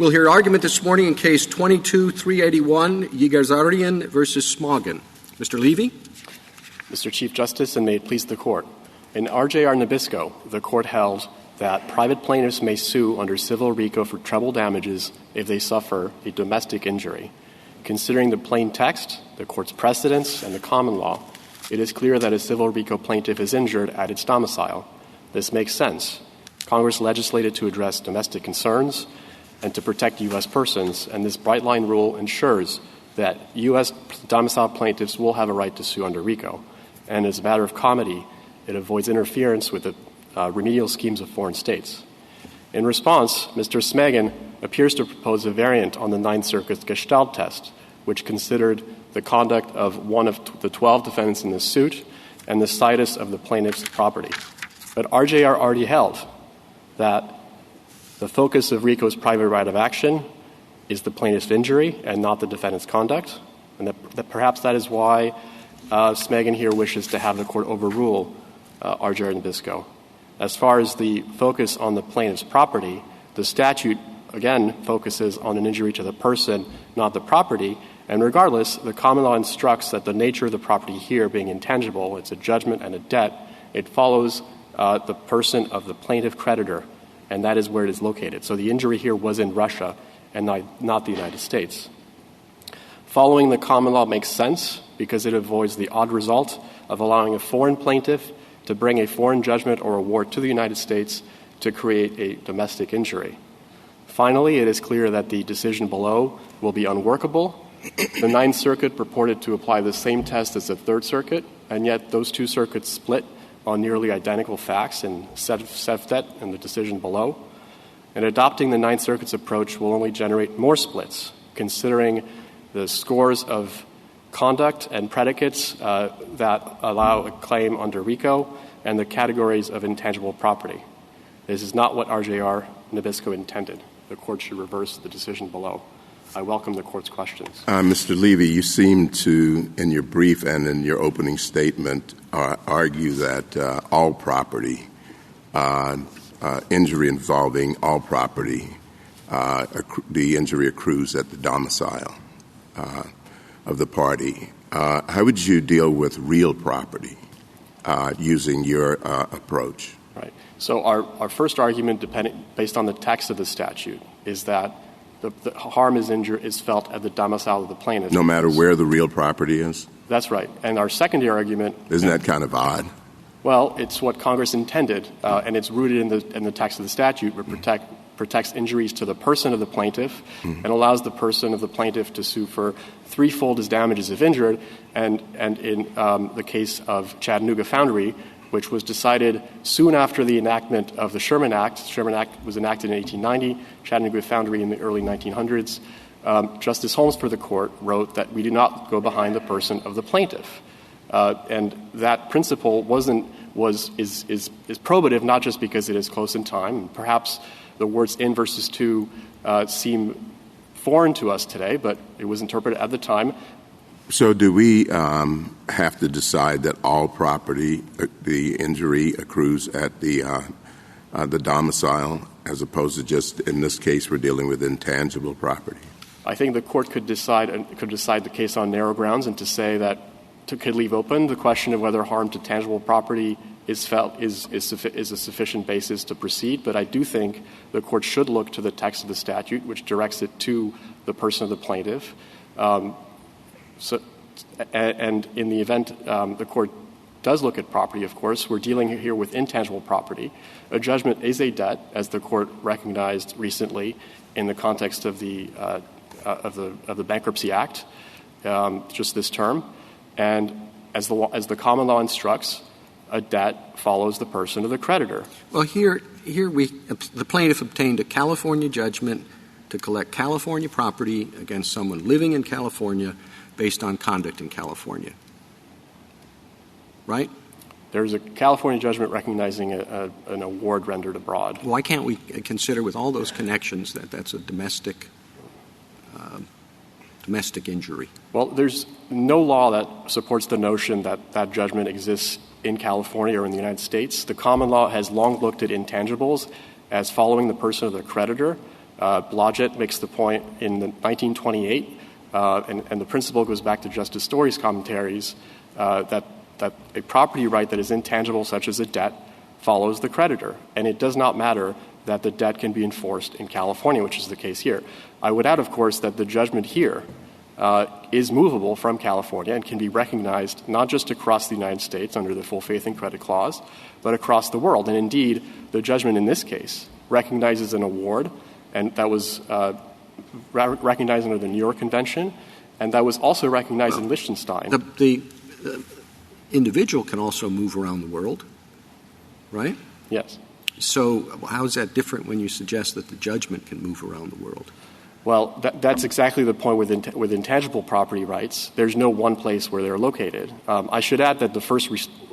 We'll hear argument this morning in Case 22-381, Yegiazaryan versus Smagin. Mr. Levy? Mr. Chief Justice, and may it please the Court. In RJR Nabisco, the Court held that private plaintiffs may sue under civil RICO for treble damages if they suffer a domestic injury. Considering the plain text, the Court's precedents, and the common law, it is clear that a civil RICO plaintiff is injured at its domicile. This makes sense. Congress legislated to address domestic concerns and to protect U.S. persons, and this bright-line rule ensures that U.S. domicile plaintiffs will have a right to sue under RICO. And as a matter of comity, it avoids interference with the remedial schemes of foreign states. In response, Mr. Smagin appears to propose a variant on the Ninth Circuit's Gestalt test, which considered the conduct of one of the 12 defendants in the suit and the situs of the plaintiff's property. But RJR already held that the focus of RICO's private right of action is the plaintiff's injury and not the defendant's conduct, and that perhaps that is why Smagin here wishes to have the Court overrule RJR Nabisco. As far as the focus on the plaintiff's property, the statute, again, focuses on an injury to the person, not the property, and regardless, the common law instructs that the nature of the property here being intangible, it's a judgment and a debt, it follows the person of the plaintiff creditor, and that is where it is located. So the injury here was in Russia and not the United States. Following the common law makes sense because it avoids the odd result of allowing a foreign plaintiff to bring a foreign judgment or award to the United States to create a domestic injury. Finally, it is clear that the decision below will be unworkable. The Ninth Circuit purported to apply the same test as the Third Circuit, and yet those two circuits split on nearly identical facts in Seftet and the decision below. And adopting the Ninth Circuit's approach will only generate more splits, considering the scores of conduct and predicates that allow a claim under RICO and the categories of intangible property. This is not what RJR Nabisco intended. The Court should reverse the decision below. I welcome the Court's questions. Mr. Levy, you seem to, in your brief and in your opening statement, argue that all property, injury involving all property, the injury accrues at the domicile of the party. How would you deal with real property using your approach? Right. So our first argument, based on the text of the statute, is that the harm is felt at the domicile of the plaintiff. No matter where the real property is? That's right. And our secondary argument... Isn't that kind of odd? Well, it's what Congress intended, and it's rooted in the text of the statute, which protects injuries to the person of the plaintiff and allows the person of the plaintiff to sue for threefold as damages if injured. And in the case of Chattanooga Foundry, which was decided soon after the enactment of the Sherman Act. Sherman Act was enacted in 1890, Chattanooga Foundry in the early 1900s. Justice Holmes for the Court wrote that we do not go behind the person of the plaintiff. And that principle is probative not just because it is close in time. Perhaps the words in versus to seem foreign to us today, but it was interpreted at the time. So do we have to decide that all property, the injury accrues at the domicile, as opposed to just, in this case, we're dealing with intangible property? I think the Court could decide the case on narrow grounds and to say that could leave open the question of whether harm to tangible property is a sufficient basis to proceed. But I do think the Court should look to the text of the statute, which directs it to the person of the plaintiff. And in the event the Court does look at property, of course, we're dealing here with intangible property. A judgment is a debt, as the Court recognized recently in the context of the Bankruptcy Act, just this term. And as the common law instructs, a debt follows the person of the creditor. Well, here the plaintiff obtained a California judgment to collect California property against someone living in California based on conduct in California. Right? There's a California judgment recognizing an award rendered abroad. Why can't we consider with all those connections that that's a domestic injury? Well, there's no law that supports the notion that that judgment exists in California or in the United States. The common law has long looked at intangibles as following the person of the creditor. Blodgett makes the point in 1928, and the principle goes back to Justice Story's commentaries, that a property right that is intangible, such as a debt, follows the creditor. And it does not matter that the debt can be enforced in California, which is the case here. I would add, of course, that the judgment here is movable from California and can be recognized not just across the United States under the full faith and credit clause, but across the world. And indeed, the judgment in this case recognizes an award, and that was recognized under the New York Convention, and that was also recognized in Liechtenstein. The individual can also move around the world, right? Yes. So how is that different when you suggest that the judgment can move around the world? Well, that's exactly the point with intangible property rights. There's no one place where they're located. I should add that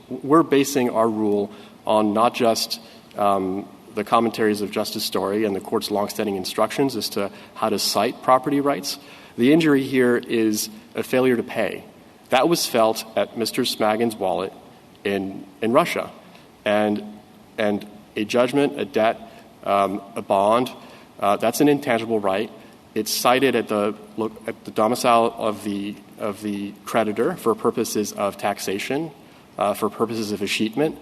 we're basing our rule on not just the commentaries of Justice Story and the Court's longstanding instructions as to how to cite property rights. The injury here is a failure to pay. That was felt at Mr. Smagin's wallet in Russia. And a judgment, a debt, a bond, that's an intangible right. It's cited at the domicile of the creditor for purposes of taxation, for purposes of escheatment,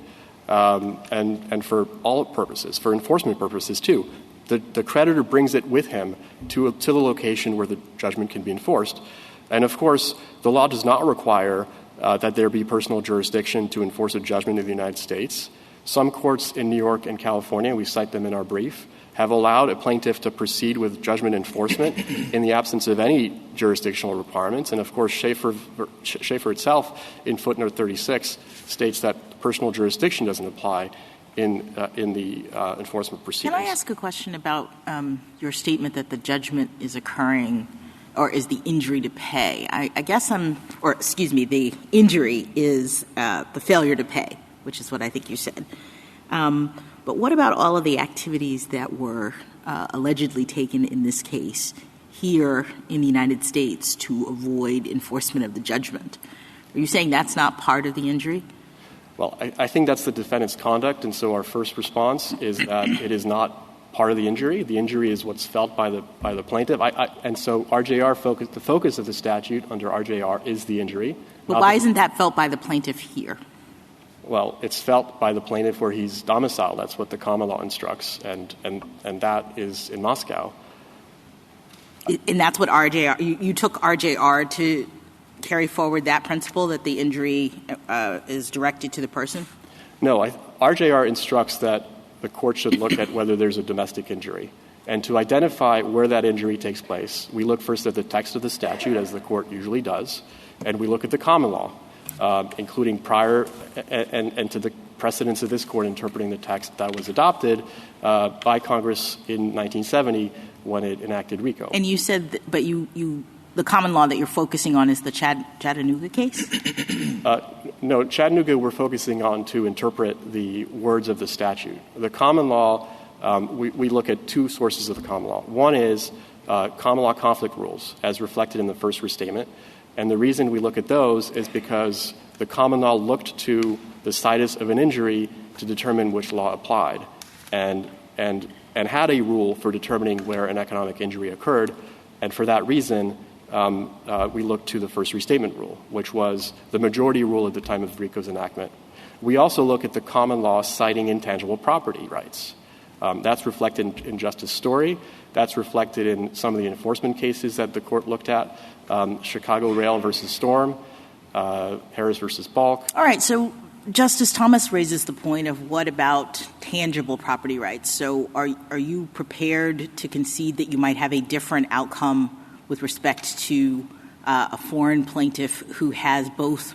and for all purposes, for enforcement purposes too. The creditor brings it with him to the location where the judgment can be enforced. And of course, the law does not require that there be personal jurisdiction to enforce a judgment in the United States. Some courts in New York and California, we cite them in our brief, have allowed a plaintiff to proceed with judgment enforcement in the absence of any jurisdictional requirements. And of course, Schaefer itself, in footnote 36, states that personal jurisdiction doesn't apply in the enforcement proceedings. Can I ask a question about your statement that the judgment is occurring or is the injury to pay? I guess the injury is the failure to pay, which is what I think you said. But what about all of the activities that were allegedly taken in this case here in the United States to avoid enforcement of the judgment? Are you saying that's not part of the injury? Well, I think that's the defendant's conduct, and so our first response is that it is not part of the injury. The injury is what's felt by the plaintiff. And so RJR the focus of the statute under RJR is the injury. But why isn't that felt by the plaintiff here? Well, it's felt by the plaintiff where he's domiciled. That's what the common law instructs, and that is in Moscow. And that's what RJR – you took RJR to carry forward that principle that the injury is directed to the person? No. RJR instructs that the court should look at whether there's a domestic injury. And to identify where that injury takes place, we look first at the text of the statute, as the court usually does, and we look at the common law. Including prior and to the precedents of this court interpreting the text that was adopted by Congress in 1970 when it enacted RICO. And you said, but the common law that you're focusing on is the Chattanooga case? No, Chattanooga we're focusing on to interpret the words of the statute. The common law, we look at two sources of the common law. One is common law conflict rules, as reflected in the first restatement. And the reason we look at those is because the common law looked to the situs of an injury to determine which law applied and had a rule for determining where an economic injury occurred. And for that reason, we look to the first restatement rule, which was the majority rule at the time of RICO's enactment. We also look at the common law citing intangible property rights. That's reflected in Justice Story. That's reflected in some of the enforcement cases that the court looked at. Chicago Rail versus Storm, Harris versus Balk. All right. So Justice Thomas raises the point of what about tangible property rights? So are you prepared to concede that you might have a different outcome with respect to a foreign plaintiff who has both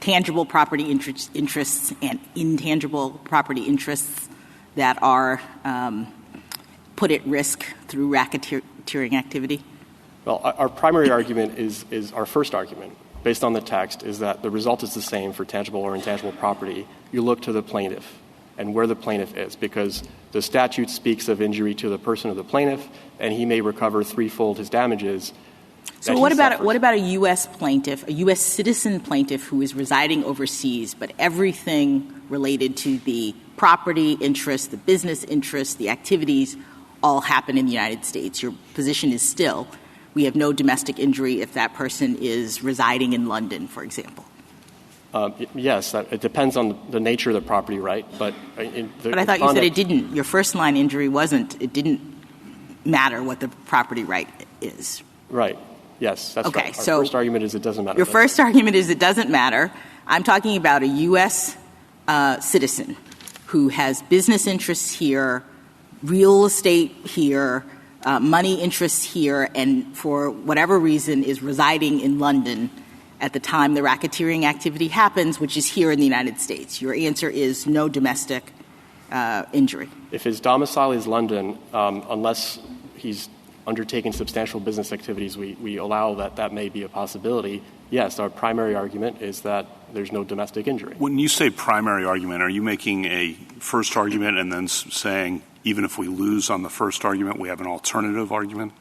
tangible property interests and intangible property interests that are put at risk through racketeering activity? Well, our primary argument is our first argument, based on the text, is that the result is the same for tangible or intangible property. You look to the plaintiff and where the plaintiff is, because the statute speaks of injury to the person of the plaintiff, and he may recover threefold his damages. So what about a U.S. plaintiff, a U.S. citizen plaintiff who is residing overseas, but everything related to the property interest, the business interest, the activities, all happen in the United States. Your position is still we have no domestic injury if that person is residing in London, for example. Yes, it depends on the nature of the property right. But I thought you said it didn't. Your first line injury wasn't. It didn't matter what the property right is. Right. Yes, that's okay, right. Our so first argument is it doesn't matter. Your first argument is it doesn't matter. I'm talking about a U.S. Citizen who has business interests here, real estate here, money interests here, and for whatever reason is residing in London at the time the racketeering activity happens, which is here in the United States. Your answer is no domestic injury. If his domicile is London, unless he's undertaking substantial business activities, we allow that may be a possibility. Yes, our primary argument is that there's no domestic injury. When you say primary argument, are you making a first argument and then saying even if we lose on the first argument, we have an alternative argument?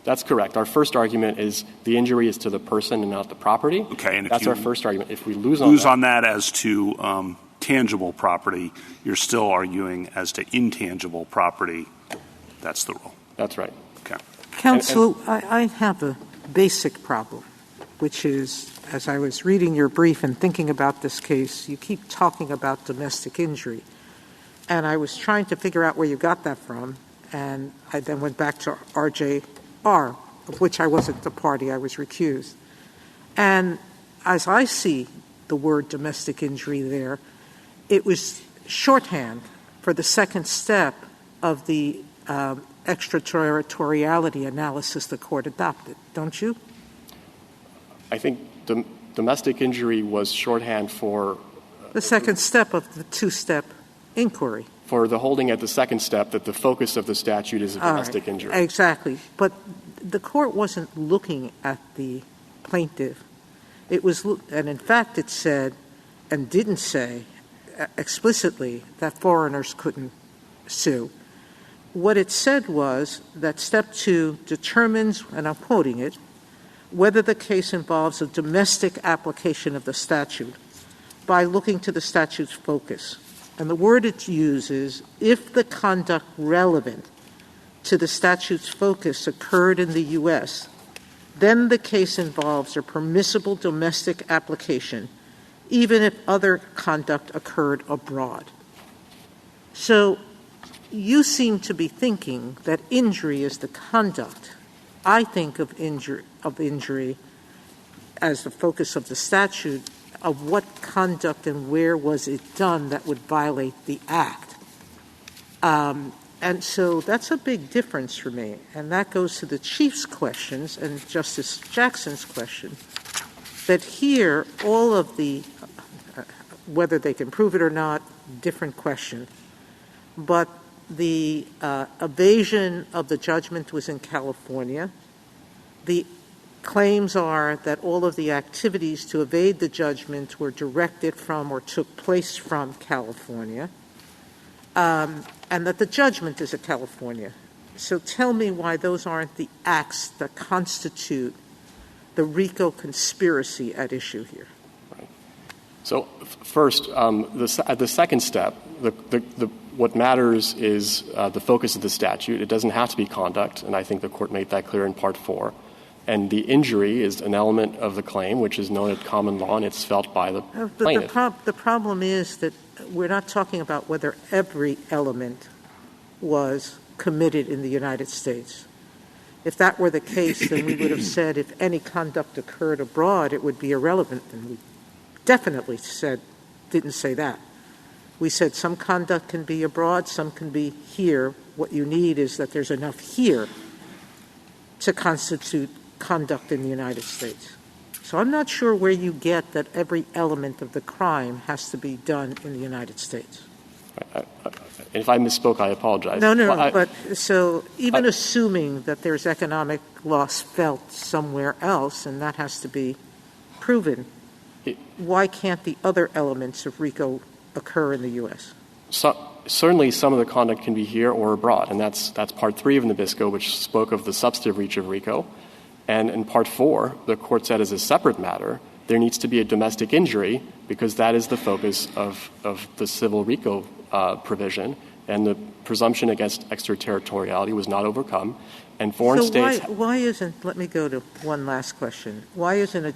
That's correct. Our first argument is the injury is to the person and not the property. Okay, and that's our first argument. If we lose on that as to tangible property, you're still arguing as to intangible property. That's the rule. That's right. Okay. Counsel, I have a basic problem, which is, as I was reading your brief and thinking about this case, you keep talking about domestic injury. And I was trying to figure out where you got that from, and I then went back to RJR, of which I wasn't the party, I was recused. And as I see the word domestic injury there, it was shorthand for the second step of the extraterritoriality analysis the court adopted, don't you? I think domestic injury was shorthand for the second step of the two-step inquiry. For the holding at the second step that the focus of the statute is a domestic injury. Exactly. But the court wasn't looking at the plaintiff. It was, and in fact it said and didn't say explicitly that foreigners couldn't sue. What it said was that step 2 determines, and I'm quoting it, whether the case involves a domestic application of the statute by looking to the statute's focus. And the word it uses, if the conduct relevant to the statute's focus occurred in the U.S., then the case involves a permissible domestic application, even if other conduct occurred abroad. So you seem to be thinking that injury is the conduct. I think of injury as the focus of the statute, of what conduct and where was it done that would violate the act. And so that's a big difference for me. And that goes to the Chief's questions and Justice Jackson's question, that here all of the, whether they can prove it or not, different question. But the evasion of the judgment was in California. The claims are that all of the activities to evade the judgment were directed from or took place from California, and that the judgment is of California. So tell me why those aren't the acts that constitute the RICO conspiracy at issue here. Right. So first, at the second step, what matters is the focus of the statute. It doesn't have to be conduct, and I think the court made that clear in Part 4. And the injury is an element of the claim, which is known at common law, and it's felt by the plaintiff. The problem is that we're not talking about whether every element was committed in the United States. If that were the case, then we would have said if any conduct occurred abroad, it would be irrelevant. And we definitely didn't say that. We said some conduct can be abroad, some can be here. What you need is that there's enough here to constitute conduct in the United States. So I'm not sure where you get that every element of the crime has to be done in the United States. If I misspoke, I apologize. No. But so even assuming that there's economic loss felt somewhere else, and that has to be proven, why can't the other elements of RICO occur in the U.S.? Certainly some of the conduct can be here or abroad, and that's Part 3 of Nabisco, which spoke of the substantive reach of RICO. And in Part 4, the court said as a separate matter, there needs to be a domestic injury because that is the focus of the civil RICO provision. and the presumption against extraterritoriality was not overcome. And foreign states. Why isn't? Let me go to one last question. Why isn't a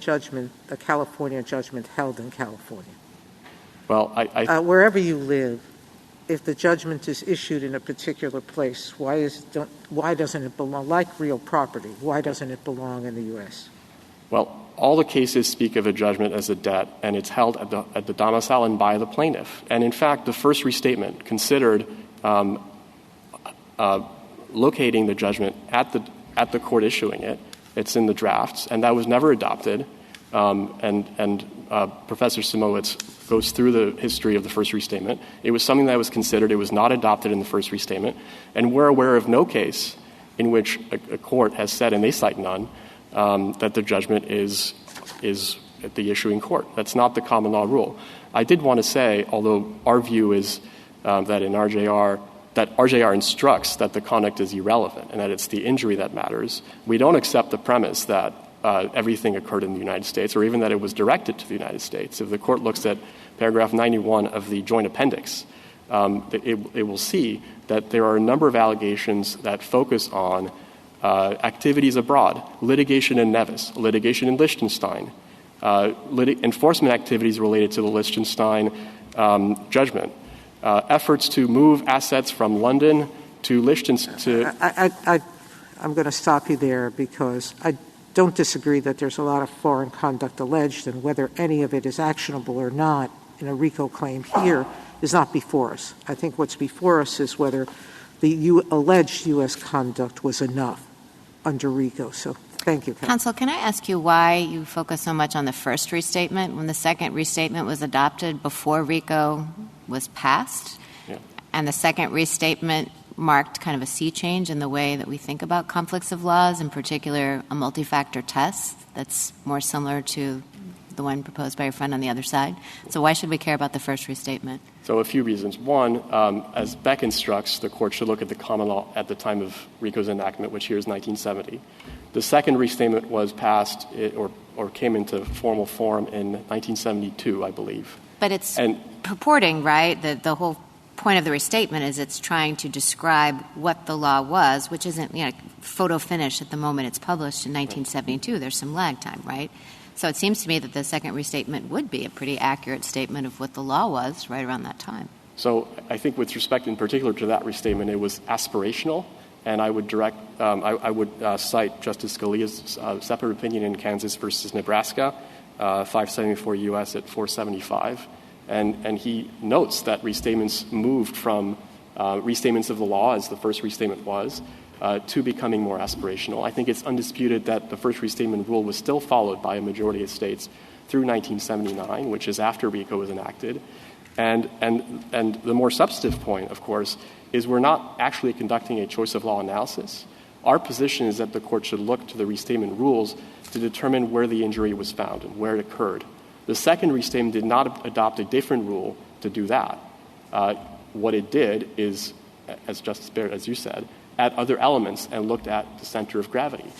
California judgment, held in California? Well, wherever you live, if the judgment is issued in a particular place, why doesn't it belong, like real property? Why doesn't it belong in the U.S.? Well, all the cases speak of a judgment as a debt, and it's held at the domicile and by the plaintiff. And in fact, the first restatement considered locating the judgment at the court issuing it. It's in the drafts, and that was never adopted. Professor Simowitz goes through the history of the first restatement. It was something that was considered. It was not adopted in the first restatement. And we're aware of no case in which a court has said, and they cite none, that the judgment is at the issuing court. That's not the common law rule. I did want to say, although our view is that in RJR, that RJR instructs that the conduct is irrelevant and that it's the injury that matters, we don't accept the premise that everything occurred in the United States or even that it was directed to the United States. If the court looks at paragraph 91 of the joint appendix, it will see that there are a number of allegations that focus on activities abroad, litigation in Nevis, litigation in Liechtenstein, enforcement activities related to the Liechtenstein judgment, efforts to move assets from London to Liechtenstein. I'm going to stop you there because I don't disagree that there's a lot of foreign conduct alleged, and whether any of it is actionable or not in a RICO claim here is not before us. I think what's before us is whether the alleged U.S. conduct was enough under RICO. So thank you, Counsel, can I ask you why you focus so much on the first restatement when the second restatement was adopted before RICO was passed? Yeah. And the second restatement marked kind of a sea change in the way that we think about conflicts of laws, in particular a multi-factor test that's more similar to the one proposed by your friend on the other side. So why should we care about the first restatement? So a few reasons. One, as Beck instructs, the court should look at the common law at the time of RICO's enactment, which here is 1970. The second restatement was passed or came into formal form in 1972, I believe. But it's purporting, right, that the whole point of the restatement is it's trying to describe what the law was, which isn't, photo finish at the moment it's published in 1972. There's some lag time, right? So it seems to me that the second restatement would be a pretty accurate statement of what the law was right around that time. So I think with respect in particular to that restatement, it was aspirational, and I would cite Justice Scalia's separate opinion in Kansas versus Nebraska, 574 U.S. at 475. And he notes that restatements moved from restatements of the law, as the first restatement was, to becoming more aspirational. I think it's undisputed that the first restatement rule was still followed by a majority of states through 1979, which is after RICO was enacted. And the more substantive point, of course, is we're not actually conducting a choice of law analysis. Our position is that the court should look to the restatement rules to determine where the injury was found and where it occurred. The second restatement did not adopt a different rule to do that. What it did is, as Justice Barrett, as you said, add other elements and looked at the center of gravity.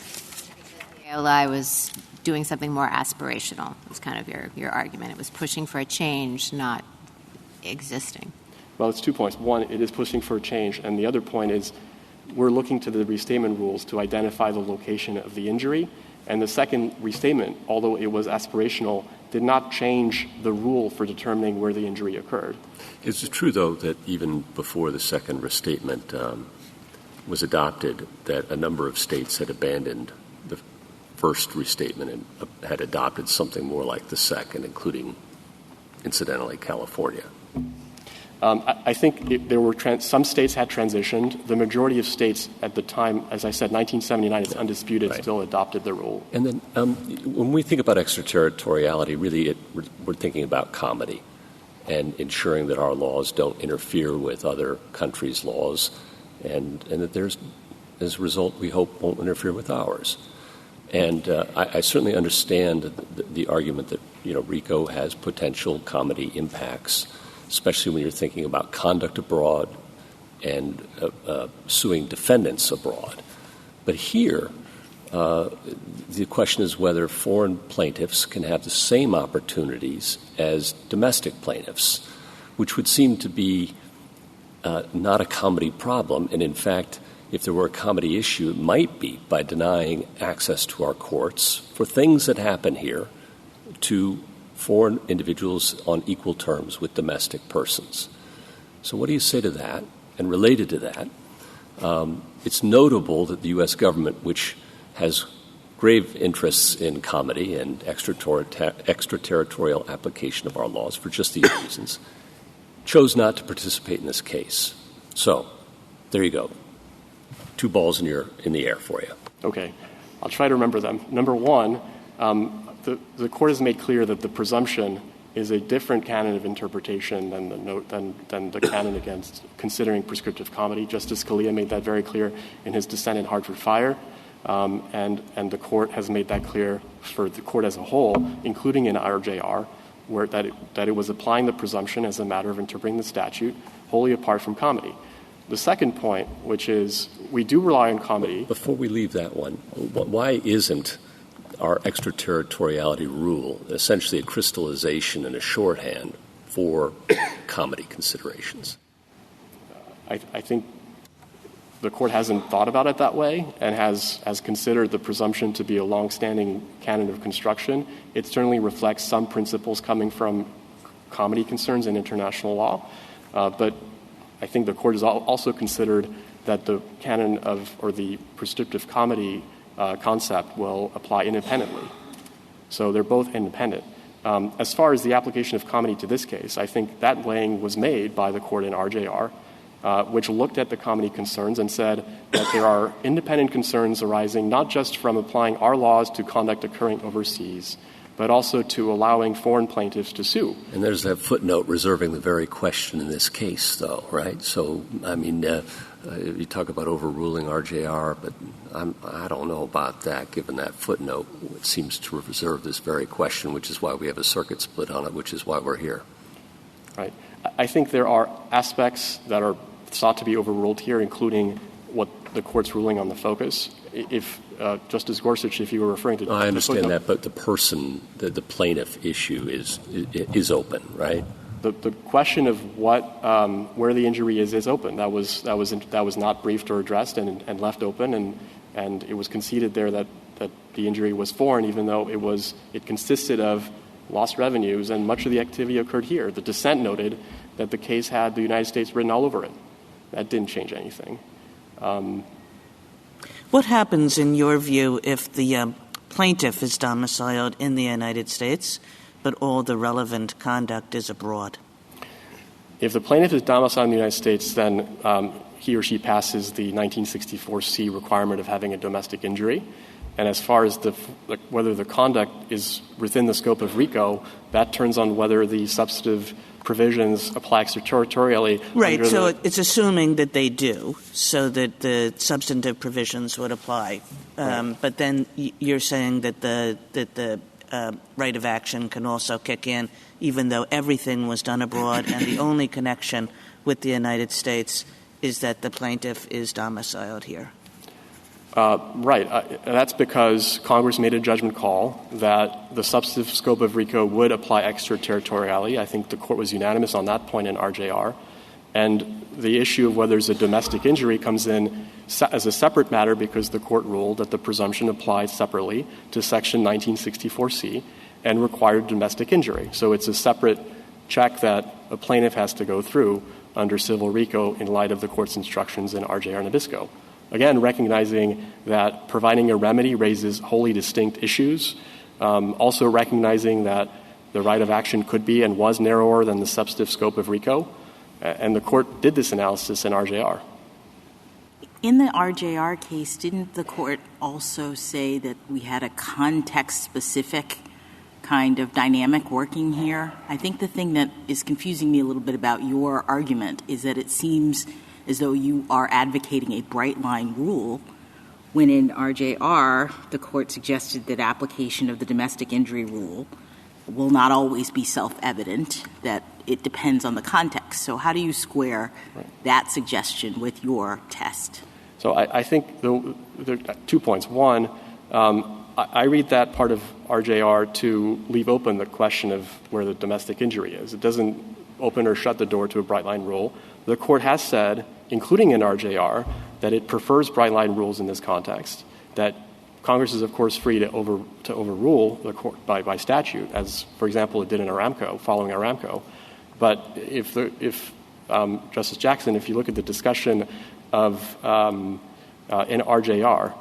The ALI was doing something more aspirational. It was kind of your argument. It was pushing for a change, not existing. Well, it's 2 points. One, it is pushing for a change, and the other point is we're looking to the restatement rules to identify the location of the injury. And the second restatement, although it was aspirational, did not change the rule for determining where the injury occurred. Is it true, though, that even before the second restatement was adopted, that a number of states had abandoned the first restatement and had adopted something more like the second, including, incidentally, California? I think there were some states had transitioned. The majority of states at the time, as I said, 1979, it's undisputed, right, still adopted the rule. And then when we think about extraterritoriality, really we're thinking about comity and ensuring that our laws don't interfere with other countries' laws and that there's, as a result, we hope won't interfere with ours. And I certainly understand the argument that, RICO has potential comity impacts, especially when you're thinking about conduct abroad and suing defendants abroad. But here, the question is whether foreign plaintiffs can have the same opportunities as domestic plaintiffs, which would seem to be not a comedy problem. And in fact, if there were a comedy issue, it might be by denying access to our courts for things that happen here to foreign individuals on equal terms with domestic persons. So what do you say to that? And related to that, it's notable that the U.S. government, which has grave interests in comedy and extraterritorial application of our laws for just these reasons, chose not to participate in this case. So there you go. 2 balls in the air for you. Okay. I'll try to remember them. Number one, the court has made clear that the presumption is a different canon of interpretation than the canon against considering prescriptive comedy. Justice Scalia made that very clear in his dissent in Hartford Fire, and the court has made that clear for the court as a whole, including in RJR, where that it was applying the presumption as a matter of interpreting the statute wholly apart from comedy. The second point, which is we do rely on comedy. Before we leave that one, why isn't our extraterritoriality rule essentially a crystallization and a shorthand for comedy considerations? I think the court hasn't thought about it that way and has considered the presumption to be a longstanding canon of construction. It certainly reflects some principles coming from comedy concerns in international law, but I think the court has also considered that the canon or the prescriptive comedy concept will apply independently. So they're both independent. As far as the application of comedy to this case, I think that weighing was made by the court in RJR, which looked at the comedy concerns and said that there are independent concerns arising not just from applying our laws to conduct occurring overseas, but also to allowing foreign plaintiffs to sue. And there's that footnote reserving the very question in this case, though, right? So, I mean, you talk about overruling RJR, but I don't know about that, given that footnote. It seems to reserve this very question, which is why we have a circuit split on it, which is why we're here. Right. I think there are aspects that are sought to be overruled here, including what the court's ruling on the focus. If Justice Gorsuch, if you were referring to... I understand that, but the plaintiff issue is open, right? The question of where the injury is open. That was not briefed or addressed and left open, and it was conceded there that the injury was foreign, even though it consisted of lost revenues, and much of the activity occurred here. The dissent noted that the case had the United States written all over it. That didn't change anything. What happens, in your view, if the plaintiff is domiciled in the United States, but all the relevant conduct is abroad? If the plaintiff is domiciled in the United States, then he or she passes the 1964C requirement of having a domestic injury. And as far as whether the conduct is within the scope of RICO, that turns on whether the substantive provisions apply extraterritorially. Right, so it's assuming that they do, so that the substantive provisions would apply. Right. But then you're saying that the right of action can also kick in, even though everything was done abroad and the only connection with the United States is that the plaintiff is domiciled here. Right. That's because Congress made a judgment call that the substantive scope of RICO would apply extraterritorially. I think the court was unanimous on that point in RJR. And the issue of whether there's a domestic injury comes in as a separate matter because the court ruled that the presumption applied separately to Section 1964C and required domestic injury. So it's a separate check that a plaintiff has to go through under civil RICO in light of the court's instructions in RJR Nabisco. Again, recognizing that providing a remedy raises wholly distinct issues, also recognizing that the right of action could be and was narrower than the substantive scope of RICO, and the court did this analysis in RJR. In the RJR case, didn't the court also say that we had a context-specific kind of dynamic working here? I think the thing that is confusing me a little bit about your argument is that it seems as though you are advocating a bright-line rule, when in RJR, the court suggested that application of the domestic injury rule will not always be self-evident, that it depends on the context. So how do you square that suggestion with your test? So I think there are 2 points. One, I read that part of RJR to leave open the question of where the domestic injury is. It doesn't open or shut the door to a bright-line rule. The Court has said, including in RJR, that it prefers bright-line rules in this context, that Congress is, of course, free to overrule the Court by statute, as, for example, it did in Aramco, following Aramco. But if Justice Jackson, if you look at the discussion of in RJR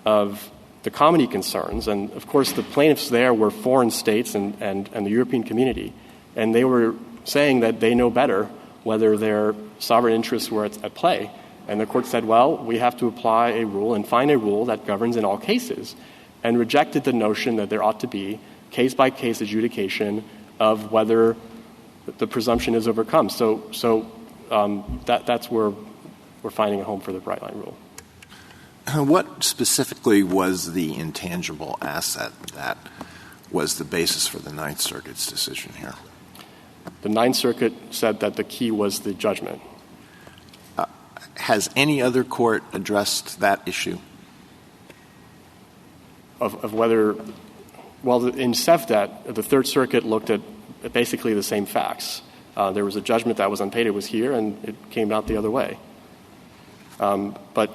of the comity concerns, and, of course, the plaintiffs there were foreign states and the European community, and they were saying that they know better whether their sovereign interests were at play. And the Court said, well, we have to apply a rule and find a rule that governs in all cases, and rejected the notion that there ought to be case-by-case adjudication of whether the presumption is overcome. So that's where we're finding a home for the bright-line rule. What specifically was the intangible asset that was the basis for the Ninth Circuit's decision here? The Ninth Circuit said that the key was the judgment. Has any other court addressed that issue? Of whether – well, in SEVDET, the Third Circuit looked at basically the same facts. There was a judgment that was unpaid. It was here, and it came out the other way. But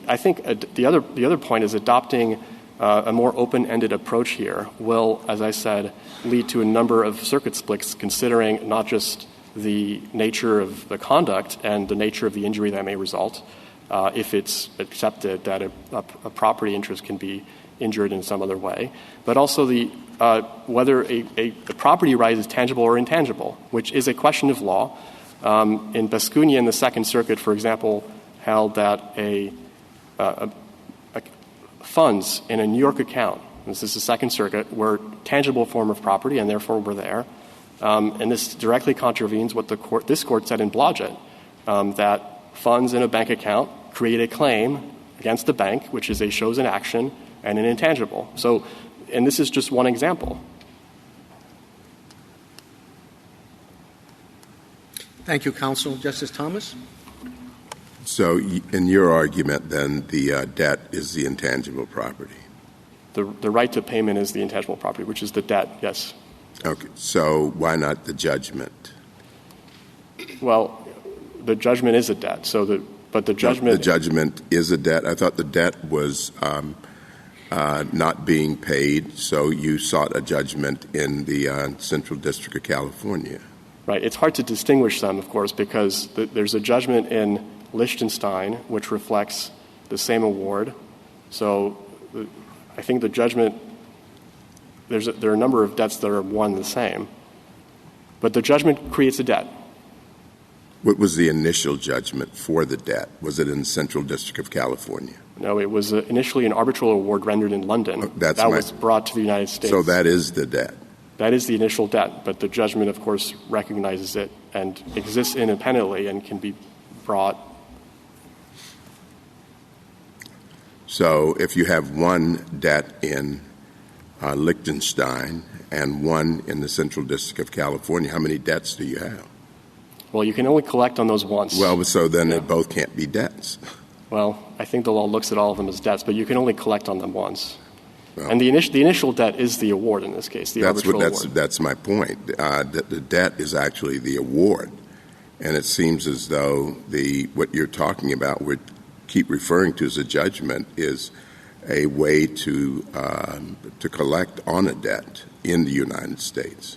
I think the other point is adopting a more open-ended approach here will, as I said, lead to a number of circuit splits, considering not just the nature of the conduct and the nature of the injury that may result, if it's accepted that a property interest can be injured in some other way, but also whether a property right is tangible or intangible, which is a question of law. In Bascunia in the Second Circuit, for example, held that funds in a New York account, this is the Second Circuit, were tangible form of property and therefore were there. And this directly contravenes what this Court said in Blodgett, that funds in a bank account create a claim against the bank, which is a shows in action and an intangible. So, and this is just one example. Thank you, counsel. Justice Thomas? So in your argument, then, the debt is the intangible property? The right to payment is the intangible property, which is the debt, yes. Okay. So why not the judgment? Well, the judgment is a debt. But the judgment... The judgment is a debt? I thought the debt was not being paid, so you sought a judgment in the Central District of California. Right. It's hard to distinguish them, of course, because there's a judgment in Liechtenstein which reflects the same award. So I think the judgment, there are a number of debts that are one and the same. But the judgment creates a debt. What was the initial judgment for the debt? Was it in the Central District of California? No, it was initially an arbitral award rendered in London. That was brought to the United States. So that is the debt? That is the initial debt, but the judgment, of course, recognizes it and exists independently and can be brought. So if you have one debt in Liechtenstein and one in the Central District of California, how many debts do you have? Well, you can only collect on those once. Well, so then they both can't be debts. Well, I think the law looks at all of them as debts, but you can only collect on them once. Well, and the initial debt is the award in this case, the arbitral award. That's my point. That the debt is actually the award. And it seems as though what you're talking about, we keep referring to as a judgment, is a way to collect on a debt in the United States.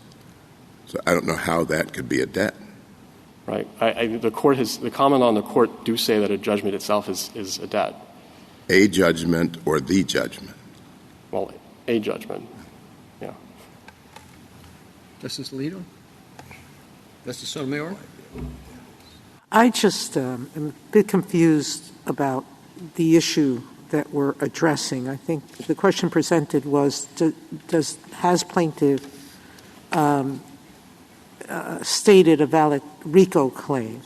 So I don't know how that could be a debt. Right. The common law in the court do say that a judgment itself is a debt. A judgment or the judgment? Well, a judgment, yeah. Justice Alito? Justice Sotomayor? I just am a bit confused about the issue that we're addressing. I think the question presented was, has plaintiff stated a valid RICO claim?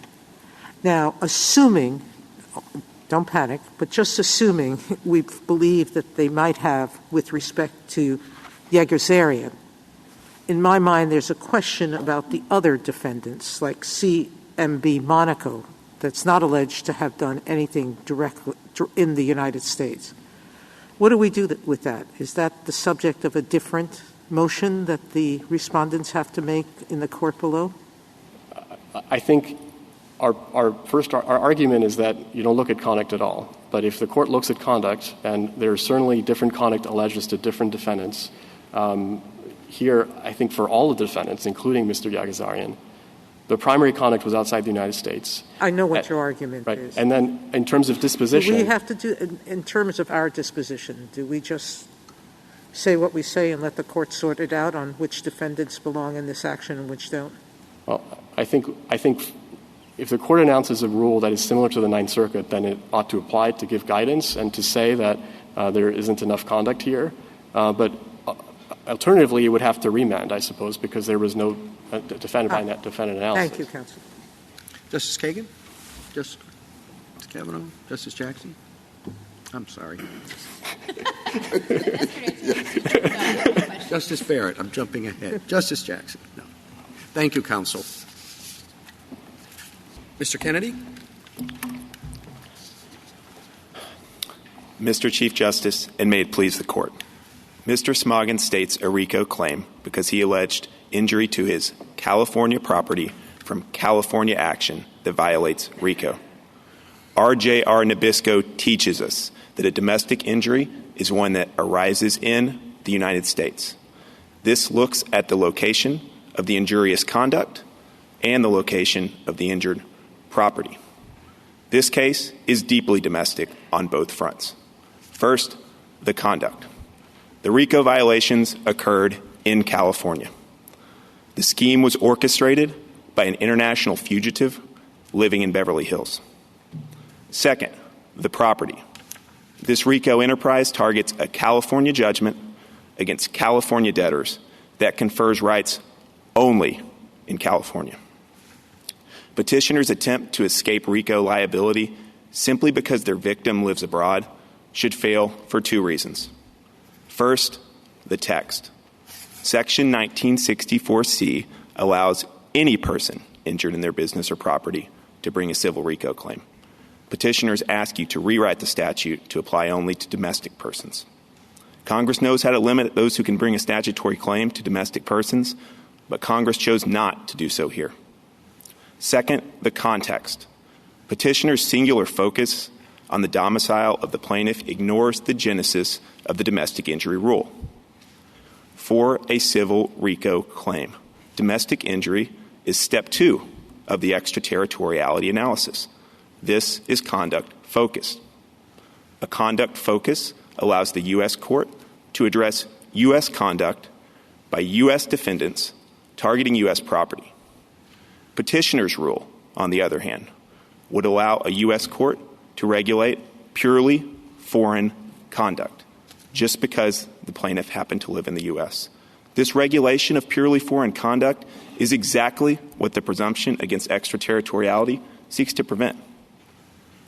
Now, assuming, don't panic, but just assuming we believe that they might have with respect to Yegiazaryan, in my mind there's a question about the other defendants, like CMB Monaco, that's not alleged to have done anything directly in the United States. What do we do with that? Is that the subject of a different motion that the respondents have to make in the court below? I think our argument is that you don't look at conduct at all. But if the court looks at conduct, and there's certainly different conduct alleged as to different defendants, here, I think for all of the defendants, including Mr. Yegiazaryan, the primary conduct was outside the United States. I know what your argument is. And then in terms of disposition. Do we have to do, in terms of our disposition, do we just say what we say and let the court sort it out on which defendants belong in this action and which don't? Well, I think if the court announces a rule that is similar to the Ninth Circuit, then it ought to apply to give guidance and to say that there isn't enough conduct here. But alternatively, it would have to remand, I suppose, because there was no defendant by net defendant analysis. Thank you, counsel. Justice Kagan? Justice Kavanaugh? Justice Jackson? I'm sorry. Justice Barrett, I'm jumping ahead. Justice Jackson? No. Thank you, counsel. Mr. Kennedy? Mr. Chief Justice, and may it please the Court. Mr. Smagin states a RICO claim because he alleged injury to his California property from California action that violates RICO. R.J.R. Nabisco teaches us that a domestic injury is one that arises in the United States. This looks at the location of the injurious conduct and the location of the injured property. This case is deeply domestic on both fronts. First, the conduct. The RICO violations occurred in California. The scheme was orchestrated by an international fugitive living in Beverly Hills. Second, the property. This RICO enterprise targets a California judgment against California debtors that confers rights only in California. Petitioners' attempt to escape RICO liability simply because their victim lives abroad should fail for two reasons. First, the text. Section 1964C allows any person injured in their business or property to bring a civil RICO claim. Petitioners ask you to rewrite the statute to apply only to domestic persons. Congress knows how to limit those who can bring a statutory claim to domestic persons, but Congress chose not to do so here. Second, the context. Petitioners' singular focus on the domicile of the plaintiff ignores the genesis of the domestic injury rule. For a civil RICO claim, domestic injury is step 2 of the extraterritoriality analysis. This is conduct focused. A conduct focus allows the U.S. court to address U.S. conduct by U.S. defendants targeting U.S. property. Petitioner's rule, on the other hand, would allow a U.S. court to regulate purely foreign conduct just because the plaintiff happened to live in the U.S. This regulation of purely foreign conduct is exactly what the presumption against extraterritoriality seeks to prevent.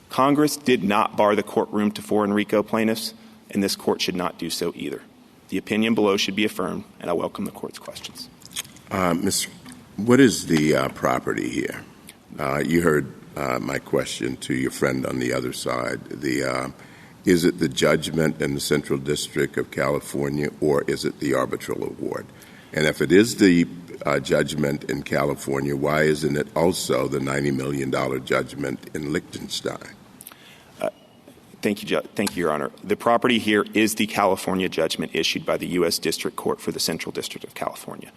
Congress did not bar the courtroom to foreign RICO plaintiffs, and this court should not do so either. The opinion below should be affirmed, and I welcome the court's questions. What is the property here? You heard my question to your friend on the other side. Is it the judgment in the Central District of California, or is it the arbitral award? And if it is the judgment in California, why isn't it also the $90 million judgment in Liechtenstein? Thank you, Your Honor. The property here is the California judgment issued by the U.S. District Court for the Central District of California.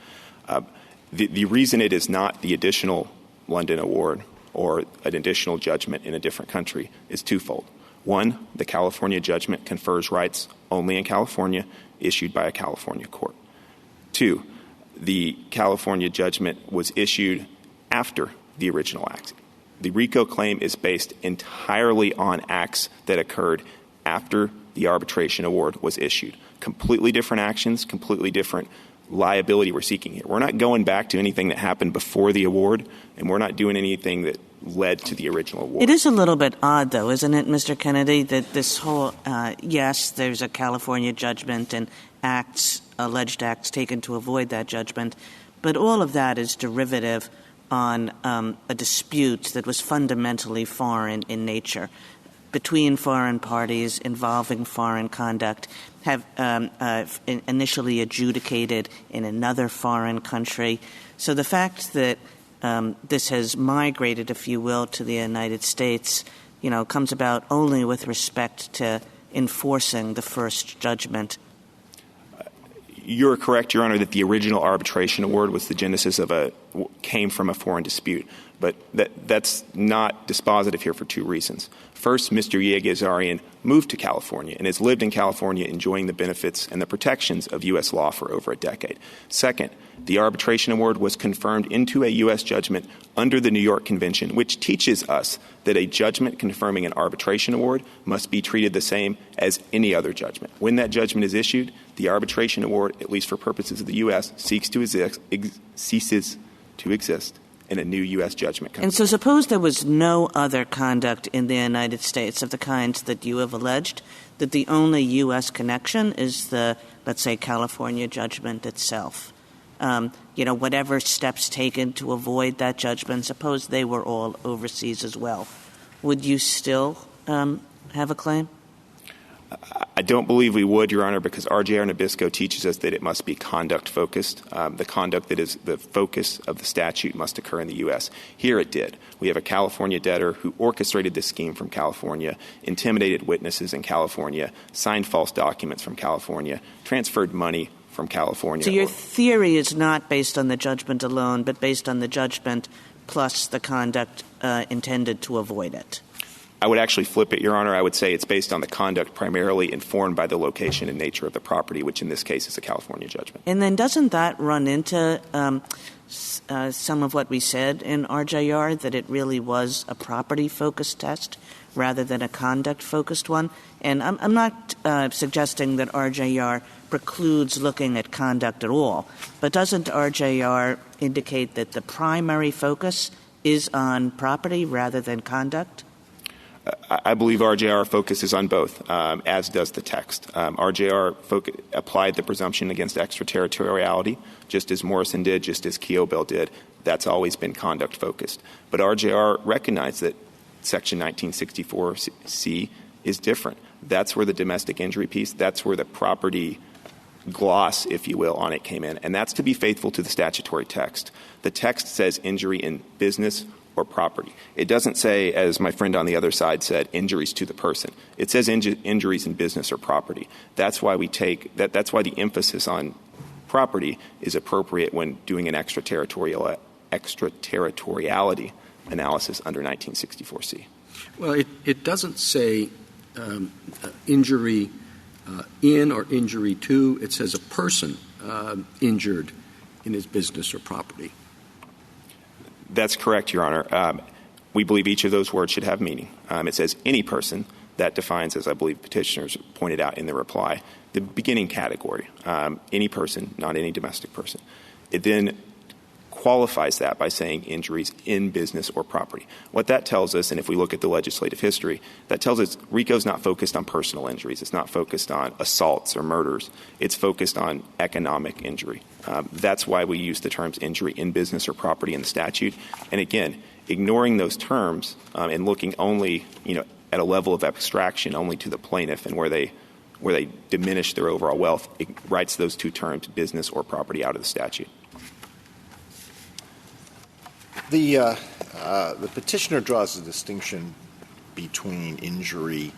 The reason it is not the additional London award or an additional judgment in a different country is twofold. One, the California judgment confers rights only in California, issued by a California court. Two, the California judgment was issued after the original act. The RICO claim is based entirely on acts that occurred after the arbitration award was issued. Completely different actions, completely different liability we're seeking here. We're not going back to anything that happened before the award, and we're not doing anything that led to the original award. It is a little bit odd, though, isn't it, Mr. Kennedy, that this whole, yes, there's a California judgment and alleged acts taken to avoid that judgment, but all of that is derivative on a dispute that was fundamentally foreign in nature between foreign parties involving foreign conduct, have initially adjudicated in another foreign country. So the fact that this has migrated, if you will, to the United States, comes about only with respect to enforcing the first judgment. You're correct, Your Honor, that the original arbitration award was the genesis came from a foreign dispute. But that's not dispositive here for two reasons. First, Mr. Yegiazaryan moved to California and has lived in California enjoying the benefits and the protections of U.S. law for over a decade. Second, the arbitration award was confirmed into a U.S. judgment under the New York Convention, which teaches us that a judgment confirming an arbitration award must be treated the same as any other judgment. When that judgment is issued, the arbitration award, at least for purposes of the U.S., ceases to exist in a new U.S. judgment. And so suppose there was no other conduct in the United States of the kind that you have alleged, that the only U.S. connection is the, let's say, California judgment itself. Whatever steps taken to avoid that judgment, suppose they were all overseas as well. Would you still have a claim? I don't believe we would, Your Honor, because RJR Nabisco teaches us that it must be conduct-focused. The conduct that is the focus of the statute must occur in the U.S. Here it did. We have a California debtor who orchestrated this scheme from California, intimidated witnesses in California, signed false documents from California, transferred money from California. So your theory is not based on the judgment alone, but based on the judgment plus the conduct intended to avoid it. I would actually flip it, Your Honor. I would say it's based on the conduct primarily informed by the location and nature of the property, which in this case is a California judgment. And then doesn't that run into some of what we said in RJR, that it really was a property-focused test rather than a conduct-focused one? And I'm not suggesting that RJR precludes looking at conduct at all, but doesn't RJR indicate that the primary focus is on property rather than conduct? I believe RJR focuses on both, as does the text. RJR applied the presumption against extraterritoriality, just as Morrison did, just as Keogh did. That's always been conduct-focused. But RJR recognized that Section 1964C is different. That's where the domestic injury piece, that's where the property gloss, if you will, on it came in. And that's to be faithful to the statutory text. The text says injury in business or property. It doesn't say, as my friend on the other side said, injuries to the person. It says injuries in business or property. That's why that's why the emphasis on property is appropriate when doing an extraterritoriality analysis under 1964C. Well, it doesn't say injury in or injury to. It says a person injured in his business or property. That's correct, Your Honor. We believe each of those words should have meaning. It says any person. That defines, as I believe petitioners pointed out in the reply, the beginning category, any person, not any domestic person. It then qualifies that by saying injuries in business or property. What that tells us, and if we look at the legislative history, that tells us RICO's not focused on personal injuries. It's not focused on assaults or murders. It's focused on economic injury. That's why we use the terms injury in business or property in the statute. And again, ignoring those terms and looking only, at a level of abstraction only to the plaintiff and where they diminish their overall wealth, it writes those two terms, business or property, out of the statute. The petitioner draws a distinction between injury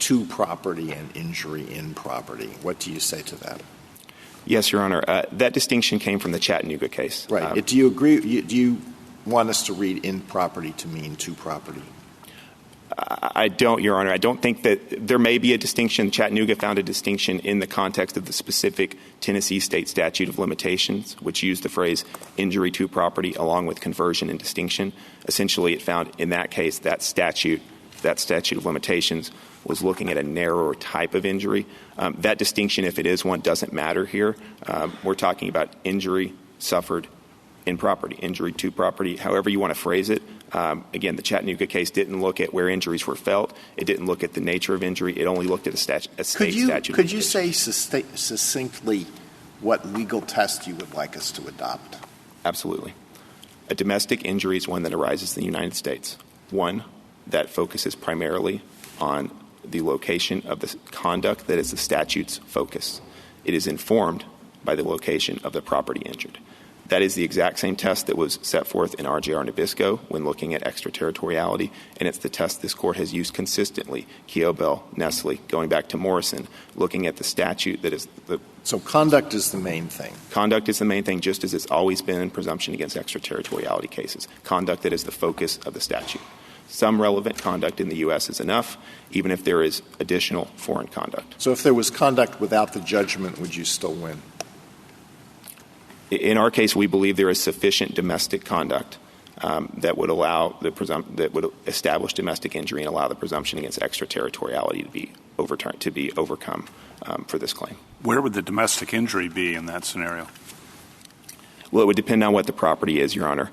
to property and injury in property. What do you say to that? Yes, Your Honor. That distinction came from the Chattanooga case. Right. Do you agree? Do you want us to read in property to mean to property? I don't, Your Honor. I don't think that there may be a distinction. Chattanooga found a distinction in the context of the specific Tennessee state statute of limitations, which used the phrase injury to property along with conversion and distinction. Essentially, it found in that case that statute of limitations was looking at a narrower type of injury. That distinction, if it is one, doesn't matter here. We're talking about injury suffered in property, injury to property, however you want to phrase it. Again, the Chattanooga case didn't look at where injuries were felt. It didn't look at the nature of injury. It only looked at a state statute. Could you say succinctly what legal test you would like us to adopt? Absolutely. A domestic injury is one that arises in the United States. One that focuses primarily on the location of the conduct that is the statute's focus. It is informed by the location of the property injured. That is the exact same test that was set forth in RJR Nabisco when looking at extraterritoriality, and it's the test this Court has used consistently, Kiobel, Nestle, going back to Morrison, looking at the statute that is the... So conduct is the main thing. Conduct is the main thing, just as it's always been in presumption against extraterritoriality cases. Conduct that is the focus of the statute. Some relevant conduct in the U.S. is enough, even if there is additional foreign conduct. So if there was conduct without the judgment, would you still win? In our case, we believe there is sufficient domestic conduct that would allow that would establish domestic injury and allow the presumption against extraterritoriality to be overcome for this claim. Where would the domestic injury be in that scenario? Well, it would depend on what the property is, Your Honor.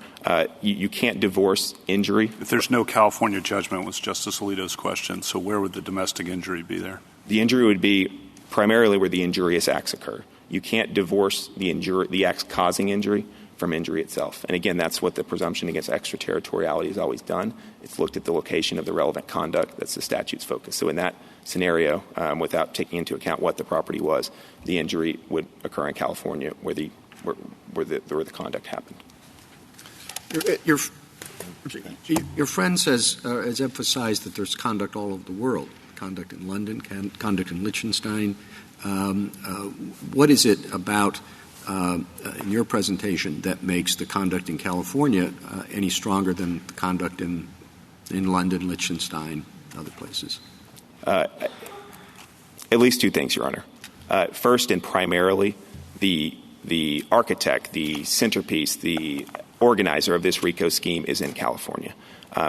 You can't divorce injury. If there's no California judgment, was Justice Alito's question, so where would the domestic injury be there? The injury would be primarily where the injurious acts occur. You can't divorce the acts causing injury from injury itself. And again, that's what the presumption against extraterritoriality has always done. It's looked at the location of the relevant conduct. That's the statute's focus. So in that scenario, without taking into account what the property was, the injury would occur in California where the conduct happened. Your friend has emphasized that there's conduct all over the world, conduct in London, conduct in Liechtenstein. What is it about in your presentation that makes the conduct in California any stronger than the conduct in London, Liechtenstein, other places? At least two things, Your Honor. First and primarily, the architect, the centerpiece, the organizer of this RICO scheme is in California.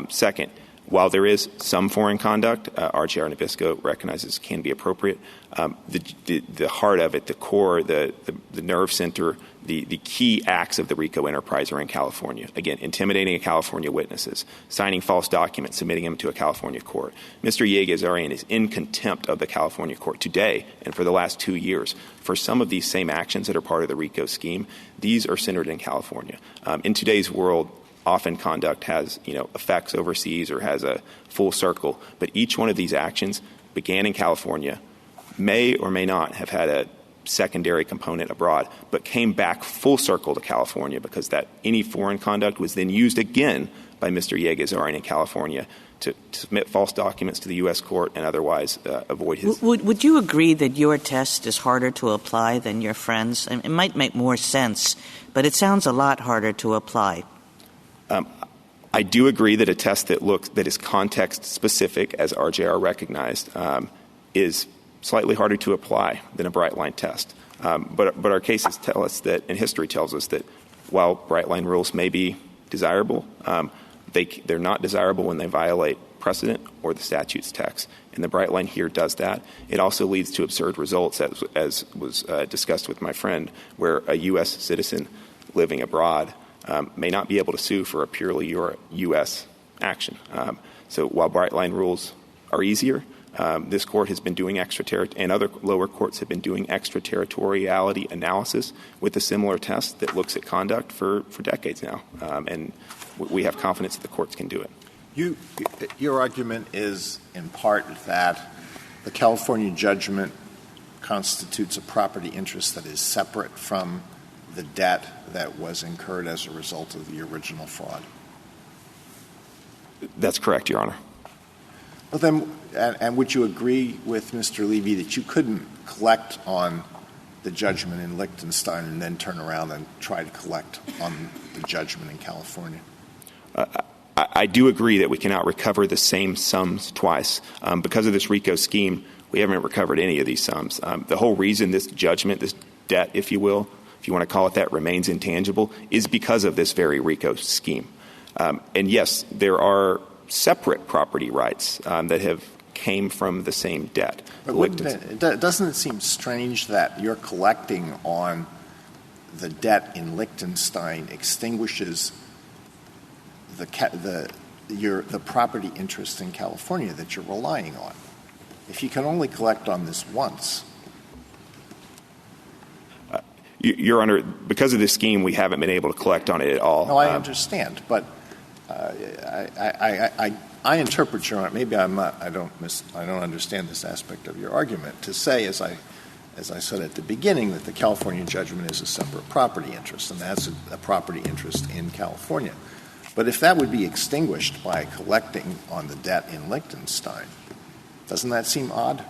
Second, while there is some foreign conduct, RJR Nabisco recognizes can be appropriate, the heart of it, the core, the nerve center, the key acts of the RICO enterprise are in California. Again, intimidating a California witnesses, signing false documents, submitting them to a California court. Mr. Yegiazaryan is in contempt of the California court today and for the last 2 years. For some of these same actions that are part of the RICO scheme, these are centered in California. In today's world, often conduct has, effects overseas or has a full circle. But each one of these actions began in California, may or may not have had a secondary component abroad, but came back full circle to California because that any foreign conduct was then used again by Mr. Yegiazaryan in California to submit false documents to the U.S. court and otherwise avoid his... Would you agree that your test is harder to apply than your friend's? It might make more sense, but it sounds a lot harder to apply. I do agree that a test that is context-specific, as RJR recognized, is slightly harder to apply than a bright-line test. But our cases tell us that, and history tells us that, while bright-line rules may be desirable, they're not desirable when they violate precedent or the statute's text. And the bright line here does that. It also leads to absurd results, as was discussed with my friend, where a U.S. citizen living abroad may not be able to sue for a purely U.S. action. So while bright-line rules are easier, this court has been doing and other lower courts have been doing extraterritoriality analysis with a similar test that looks at conduct for decades now. And we have confidence that the courts can do it. Your argument is, in part, that the California judgment constitutes a property interest that is separate from the debt that was incurred as a result of the original fraud. That's correct, Your Honor. Well, then, and would you agree with Mr. Levy that you couldn't collect on the judgment in Liechtenstein and then turn around and try to collect on the judgment in California? I do agree that we cannot recover the same sums twice. Because of this RICO scheme, we haven't recovered any of these sums. The whole reason this judgment, this debt, if you will, if you want to call it that, remains intangible, is because of this very RICO scheme. And yes, there are separate property rights that have came from the same debt. But doesn't it seem strange that you're collecting on the debt in Liechtenstein extinguishes the property interest in California that you're relying on? If you can only collect on this once. Your Honor, because of this scheme, we haven't been able to collect on it at all. No, I understand, but I interpret your maybe I'm not. I don't understand this aspect of your argument to say, as I as I said at the beginning, that the California judgment is a separate property interest, and that's a property interest in California. But if that would be extinguished by collecting on the debt in Liechtenstein, doesn't that seem odd?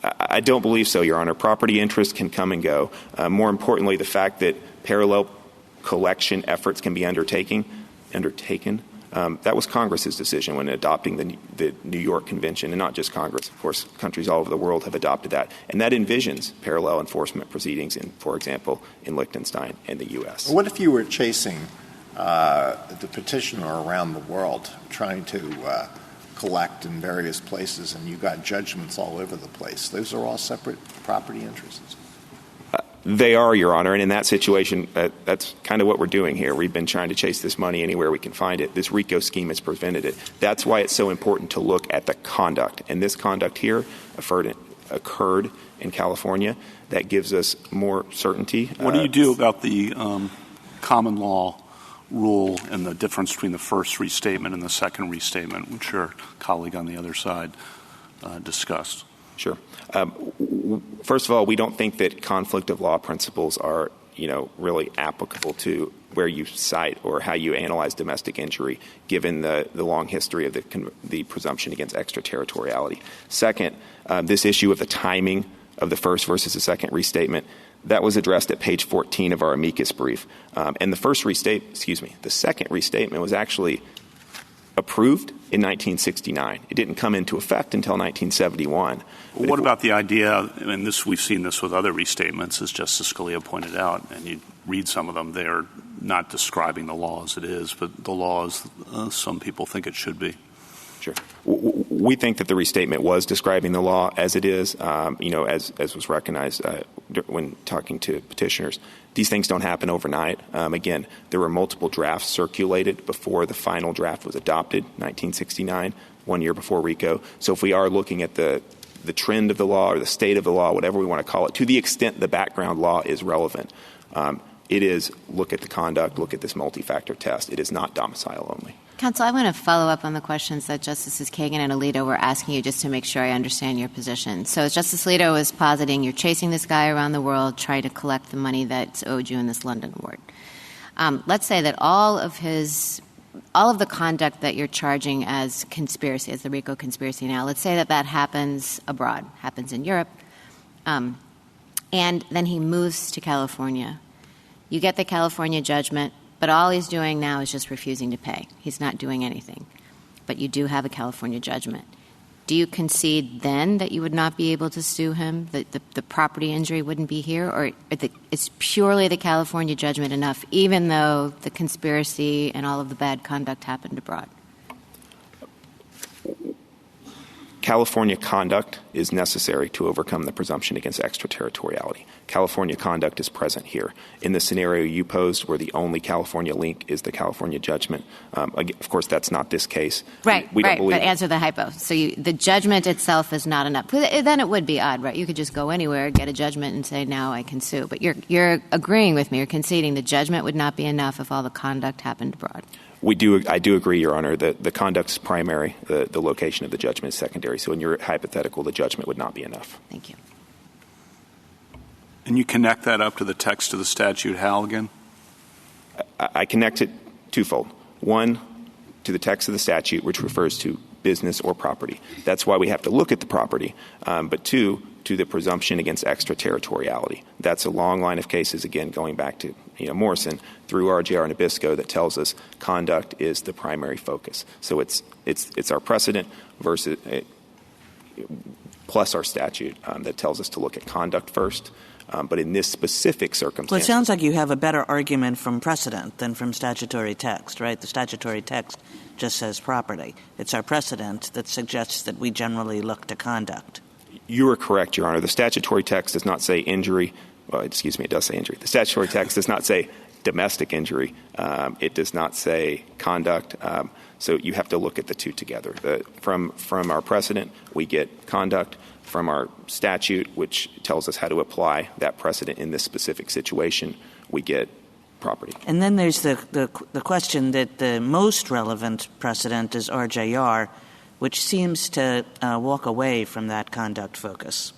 I don't believe so, Your Honor. Property interest can come and go. More importantly, the fact that parallel collection efforts can be undertaken, that was Congress's decision when adopting the New York Convention, and not just Congress. Of course, countries all over the world have adopted that. And that envisions parallel enforcement proceedings, for example, in Liechtenstein and the U.S. What if you were chasing the petitioner around the world, trying to collect in various places, and you got judgments all over the place? Those are all separate property interests. They are, Your Honor, and in that situation, that's kind of what we're doing here. We've been trying to chase this money anywhere we can find it. This RICO scheme has prevented it. That's why it's so important to look at the conduct. And this conduct here occurred in California. That gives us more certainty. What do you do about the common law rule and the difference between the first restatement and the second restatement, which your colleague on the other side discussed? Sure. First of all, we don't think that conflict of law principles are, really applicable to where you cite or how you analyze domestic injury, given the long history of the presumption against extraterritoriality. Second, this issue of the timing of the first versus the second restatement, that was addressed at page 14 of our amicus brief. And the second restatement was actually approved in 1969. It didn't come into effect until 1971. Well, what about the idea, and we've seen this with other restatements, as Justice Scalia pointed out, and you read some of them, they're not describing the law as it is, but the law as some people think it should be. Sure. We think that the restatement was describing the law as it is, as was recognized when talking to petitioners. These things don't happen overnight. Again, there were multiple drafts circulated before the final draft was adopted, 1969, 1 year before RICO. So if we are looking at the trend of the law or the state of the law, whatever we want to call it, to the extent the background law is relevant, it is look at the conduct, look at this multi-factor test. It is not domicile only. Counsel, I want to follow up on the questions that Justices Kagan and Alito were asking you just to make sure I understand your position. So as Justice Alito was positing, you're chasing this guy around the world trying to collect the money that's owed you in this London award. Let's say that all of the conduct that you're charging as conspiracy, as the RICO conspiracy now, let's say that happens abroad, happens in Europe, and then he moves to California. You get the California judgment, but all he's doing now is just refusing to pay. He's not doing anything. But you do have a California judgment. Do you concede then that you would not be able to sue him, that the property injury wouldn't be here, or it's purely the California judgment enough, even though the conspiracy and all of the bad conduct happened abroad? California conduct is necessary to overcome the presumption against extraterritoriality. California conduct is present here. In the scenario you posed, where the only California link is the California judgment, of course, that's not this case. Right, but answer the hypo. So the judgment itself is not enough. Then it would be odd, right? You could just go anywhere, get a judgment, and say, now I can sue. But you're agreeing with me. You're conceding the judgment would not be enough if all the conduct happened abroad. I do agree, Your Honor, that the conduct is primary, the location of the judgment is secondary. So in your hypothetical, the judgment would not be enough. Thank you. And you connect that up to the text of the statute, how again? I connect it twofold. One, to the text of the statute, which refers to business or property. That's why we have to look at the property. But two, to the presumption against extraterritoriality. That's a long line of cases, again, going back to Morrison, through RJR Nabisco, that tells us conduct is the primary focus. So it's our precedent versus plus our statute that tells us to look at conduct first. But in this specific circumstance... Well, it sounds like you have a better argument from precedent than from statutory text, right? The statutory text just says property. It's our precedent that suggests that we generally look to conduct. You are correct, Your Honor. The statutory text does not say injury. Well, excuse me, it does say injury. The statutory text does not say domestic injury. It does not say conduct. So you have to look at the two together. From our precedent, we get conduct. From our statute, which tells us how to apply that precedent in this specific situation, we get property. And then there's the question that the most relevant precedent is RJR, which seems to walk away from that conduct focus.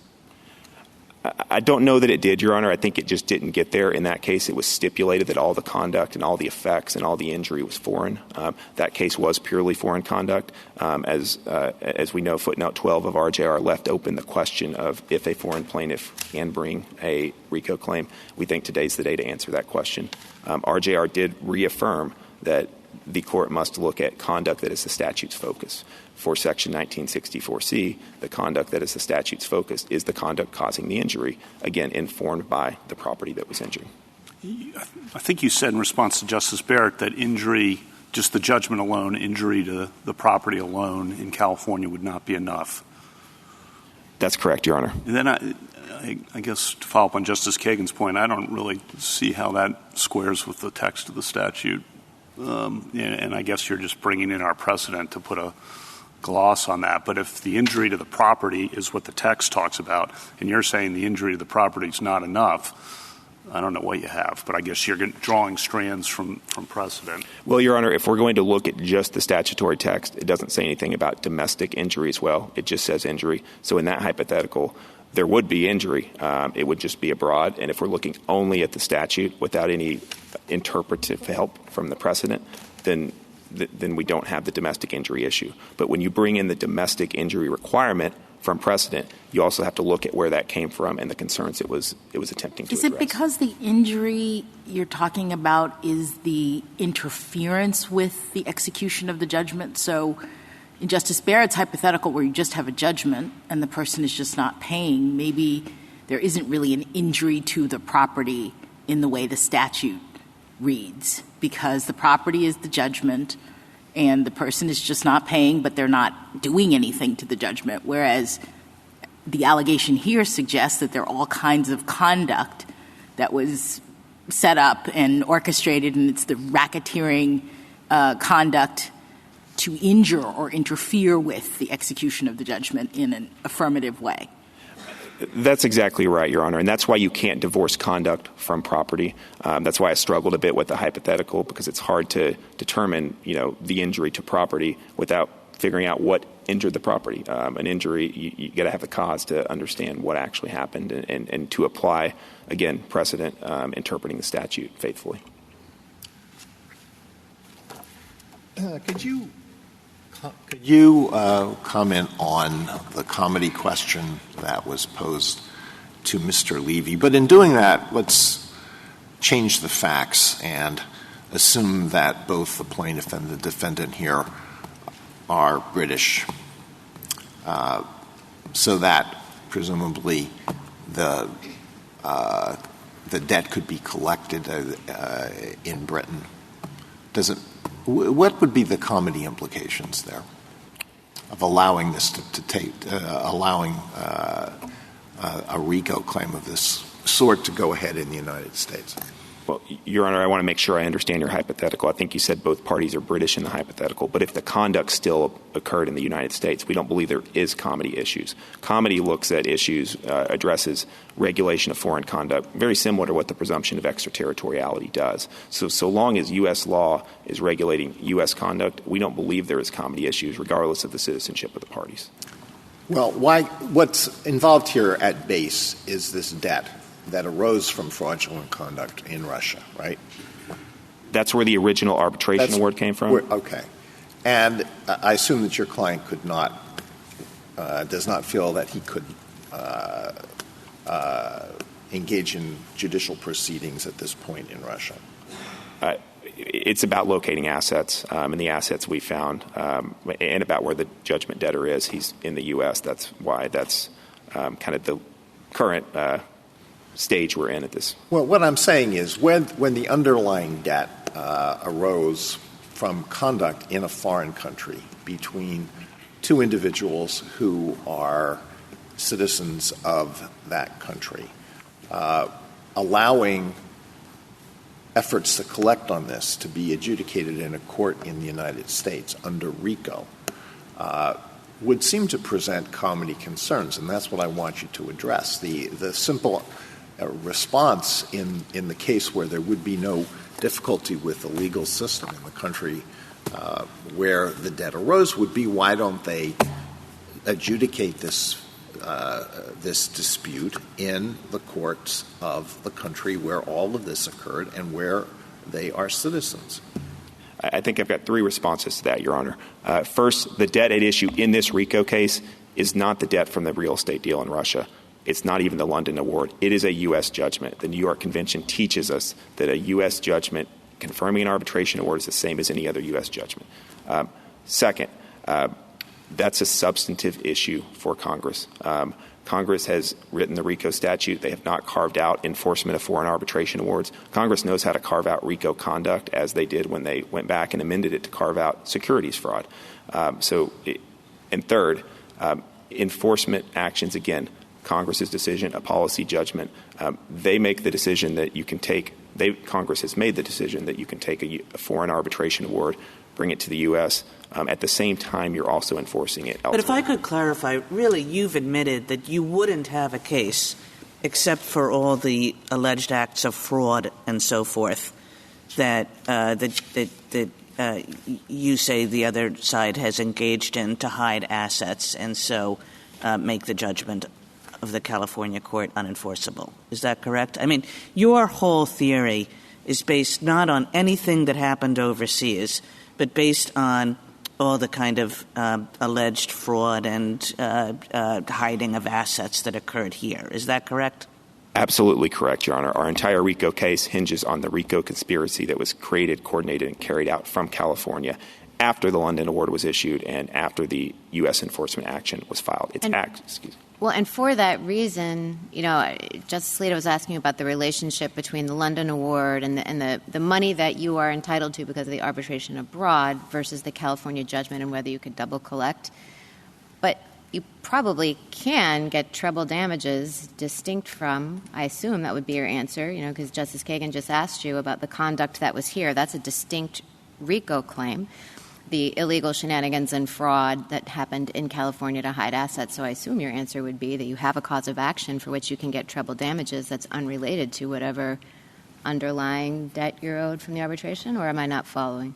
I don't know that it did, Your Honor. I think it just didn't get there. In that case, it was stipulated that all the conduct and all the effects and all the injury was foreign. That case was purely foreign conduct. As we know, footnote 12 of RJR left open the question of if a foreign plaintiff can bring a RICO claim. We think today's the day to answer that question. RJR did reaffirm that the court must look at conduct that is the statute's focus. For Section 1964C, the conduct that is the statute's focus is the conduct causing the injury, again, informed by the property that was injured. I think you said in response to Justice Barrett that injury, just the judgment alone, injury to the property alone in California would not be enough. That's correct, Your Honor. And then I guess to follow up on Justice Kagan's point, I don't really see how that squares with the text of the statute. And I guess you're just bringing in our precedent to put a gloss on that. But if the injury to the property is what the text talks about, and you're saying the injury to the property is not enough, I don't know what you have. But I guess you're drawing strands from precedent. Well, Your Honor, if we're going to look at just the statutory text, it doesn't say anything about domestic injury as well. It just says injury. So in that hypothetical, there would be injury. It would just be abroad. And if we're looking only at the statute without any interpretive help from the precedent, then we don't have the domestic injury issue. But when you bring in the domestic injury requirement from precedent, you also have to look at where that came from and the concerns it was attempting to address. Is it because the injury you're talking about is the interference with the execution of the judgment? So in Justice Barrett's hypothetical where you just have a judgment and the person is just not paying, maybe there isn't really an injury to the property in the way the statute reads, because the property is the judgment and the person is just not paying, but they're not doing anything to the judgment, whereas the allegation here suggests that there are all kinds of conduct that was set up and orchestrated, and it's the racketeering conduct to injure or interfere with the execution of the judgment in an affirmative way. That's exactly right, Your Honor, and that's why you can't divorce conduct from property. That's why I struggled a bit with the hypothetical, because it's hard to determine, the injury to property without figuring out what injured the property. An injury, you got to have the cause to understand what actually happened and to apply, again, precedent, interpreting the statute faithfully. Could you comment on the comedy question that was posed to Mr. Levy? But in doing that, let's change the facts and assume that both the plaintiff and the defendant here are British, so that presumably the debt could be collected in Britain. What would be the comedy implications there of allowing this to take, allowing a RICO claim of this sort to go ahead in the United States? Well, Your Honor, I want to make sure I understand your hypothetical. I think you said both parties are British in the hypothetical, but if the conduct still occurred in the United States, we don't believe there is comedy issues. Comedy looks at issues, addresses regulation of foreign conduct, very similar to what the presumption of extraterritoriality does. So long as U.S. law is regulating U.S. conduct, we don't believe there is comedy issues, regardless of the citizenship of the parties. Well, what's involved here at base is this debt that arose from fraudulent conduct in Russia, right? That's where the original arbitration award came from? Okay. And I assume that your client does not feel that he could engage in judicial proceedings at this point in Russia. It's about locating assets, and the assets we found, and about where the judgment debtor is. He's in the U.S. That's why that's kind of the current stage we're in at this. Well, what I'm saying is when the underlying debt arose from conduct in a foreign country between two individuals who are citizens of that country, allowing efforts to collect on this to be adjudicated in a court in the United States under RICO would seem to present comedy concerns, and that's what I want you to address. The simple response in the case where there would be no difficulty with the legal system in the country where the debt arose would be, why don't they adjudicate this this dispute in the courts of the country where all of this occurred and where they are citizens? I think I've got three responses to that, Your Honor. First, the debt at issue in this RICO case is not the debt from the real estate deal in Russia. It's not even the London award. It is a U.S. judgment. The New York Convention teaches us that a U.S. judgment confirming an arbitration award is the same as any other U.S. judgment. Second, that's a substantive issue for Congress. Congress has written the RICO statute. They have not carved out enforcement of foreign arbitration awards. Congress knows how to carve out RICO conduct, as they did when they went back and amended it to carve out securities fraud. And third, enforcement actions, again, Congress's decision, a policy judgment. They make the decision that you can take Congress has made the decision that you can take a foreign arbitration award, bring it to the U.S. At the same time, you're also enforcing it elsewhere. But if I could clarify, really, you've admitted that you wouldn't have a case except for all the alleged acts of fraud and so forth that you say the other side has engaged in to hide assets and so make the judgment of the California court unenforceable. Is that correct? I mean, your whole theory is based not on anything that happened overseas, but based on all the kind of alleged fraud and hiding of assets that occurred here. Is that correct? Absolutely correct, Your Honor. Our entire RICO case hinges on the RICO conspiracy that was created, coordinated, and carried out from California after the London Award was issued and after the U.S. enforcement action was filed. Well, and for that reason, Justice Alito was asking about the relationship between the London Award and the money that you are entitled to because of the arbitration abroad versus the California judgment and whether you could double collect. But you probably can get treble damages distinct from, I assume that would be your answer, because Justice Kagan just asked you about the conduct that was here. That's a distinct RICO claim. The illegal shenanigans and fraud that happened in California to hide assets. So I assume your answer would be that you have a cause of action for which you can get treble damages that's unrelated to whatever underlying debt you're owed from the arbitration, or am I not following?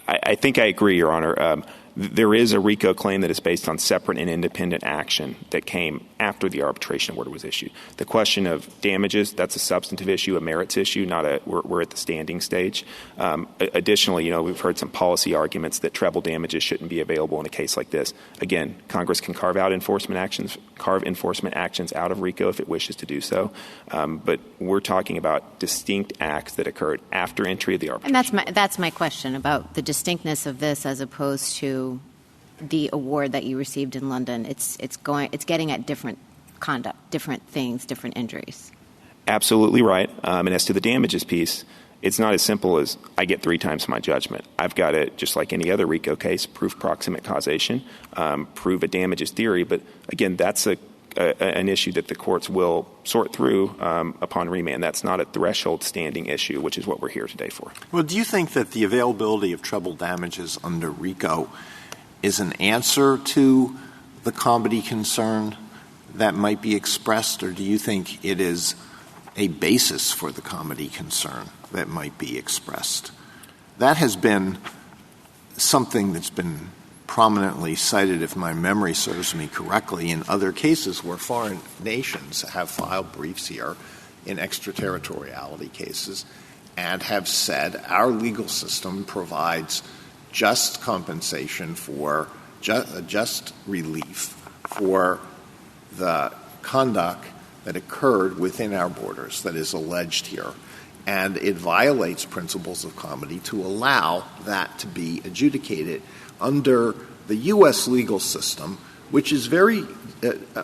I think I agree, Your Honor. There is a RICO claim that is based on separate and independent action that came after the arbitration award was issued. The question of damages, that's a substantive issue, a merits issue, we're at the standing stage. Additionally, we've heard some policy arguments that treble damages shouldn't be available in a case like this. Again, Congress can carve enforcement actions out of RICO if it wishes to do so. But we're talking about distinct acts that occurred after entry of the arbitration. And that's my question about the distinctness of this as opposed to the award that you received in London. It's getting at different conduct, different things, different injuries. Absolutely right. And as to the damages piece, it's not as simple as I get 3 times my judgment. I've got to, just like any other RICO case, prove proximate causation, prove a damages theory. But again, that's an issue that the courts will sort through upon remand. That's not a threshold standing issue, which is what we're here today for. Well, do you think that the availability of treble damages under RICO is an answer to the comedy concern that might be expressed, or do you think it is a basis for the comedy concern that might be expressed? That has been something that's been prominently cited, if my memory serves me correctly, in other cases where foreign nations have filed briefs here in extraterritoriality cases and have said our legal system provides just compensation for just relief for the conduct that occurred within our borders that is alleged here. And it violates principles of comedy to allow that to be adjudicated under the U.S. legal system, which is very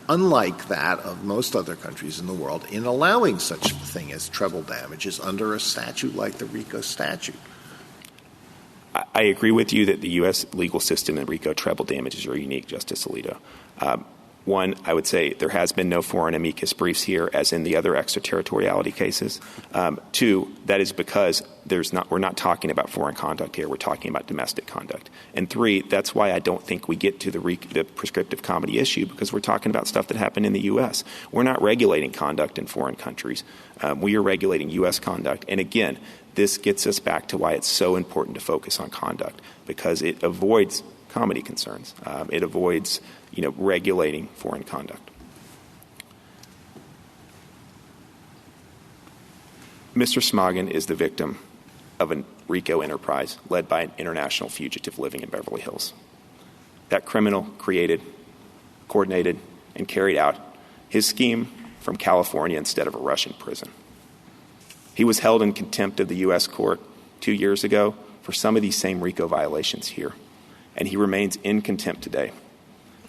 unlike that of most other countries in the world in allowing such a thing as treble damages under a statute like the RICO statute. I agree with you that the U.S. legal system and RICO treble damages are unique, Justice Alito. One, I would say there has been no foreign amicus briefs here, as in the other extraterritoriality cases. Two, that is because we're not talking about foreign conduct here. We're talking about domestic conduct. And three, that's why I don't think we get to the prescriptive comedy issue, because we're talking about stuff that happened in the U.S. We're not regulating conduct in foreign countries. We are regulating U.S. conduct. And again, this gets us back to why it's so important to focus on conduct, because it avoids comedy concerns. It avoids, regulating foreign conduct. Mr. Smagin is the victim of a RICO enterprise led by an international fugitive living in Beverly Hills. That criminal created, coordinated, and carried out his scheme from California instead of a Russian prison. He was held in contempt of the U.S. court 2 years ago for some of these same RICO violations here, and he remains in contempt today.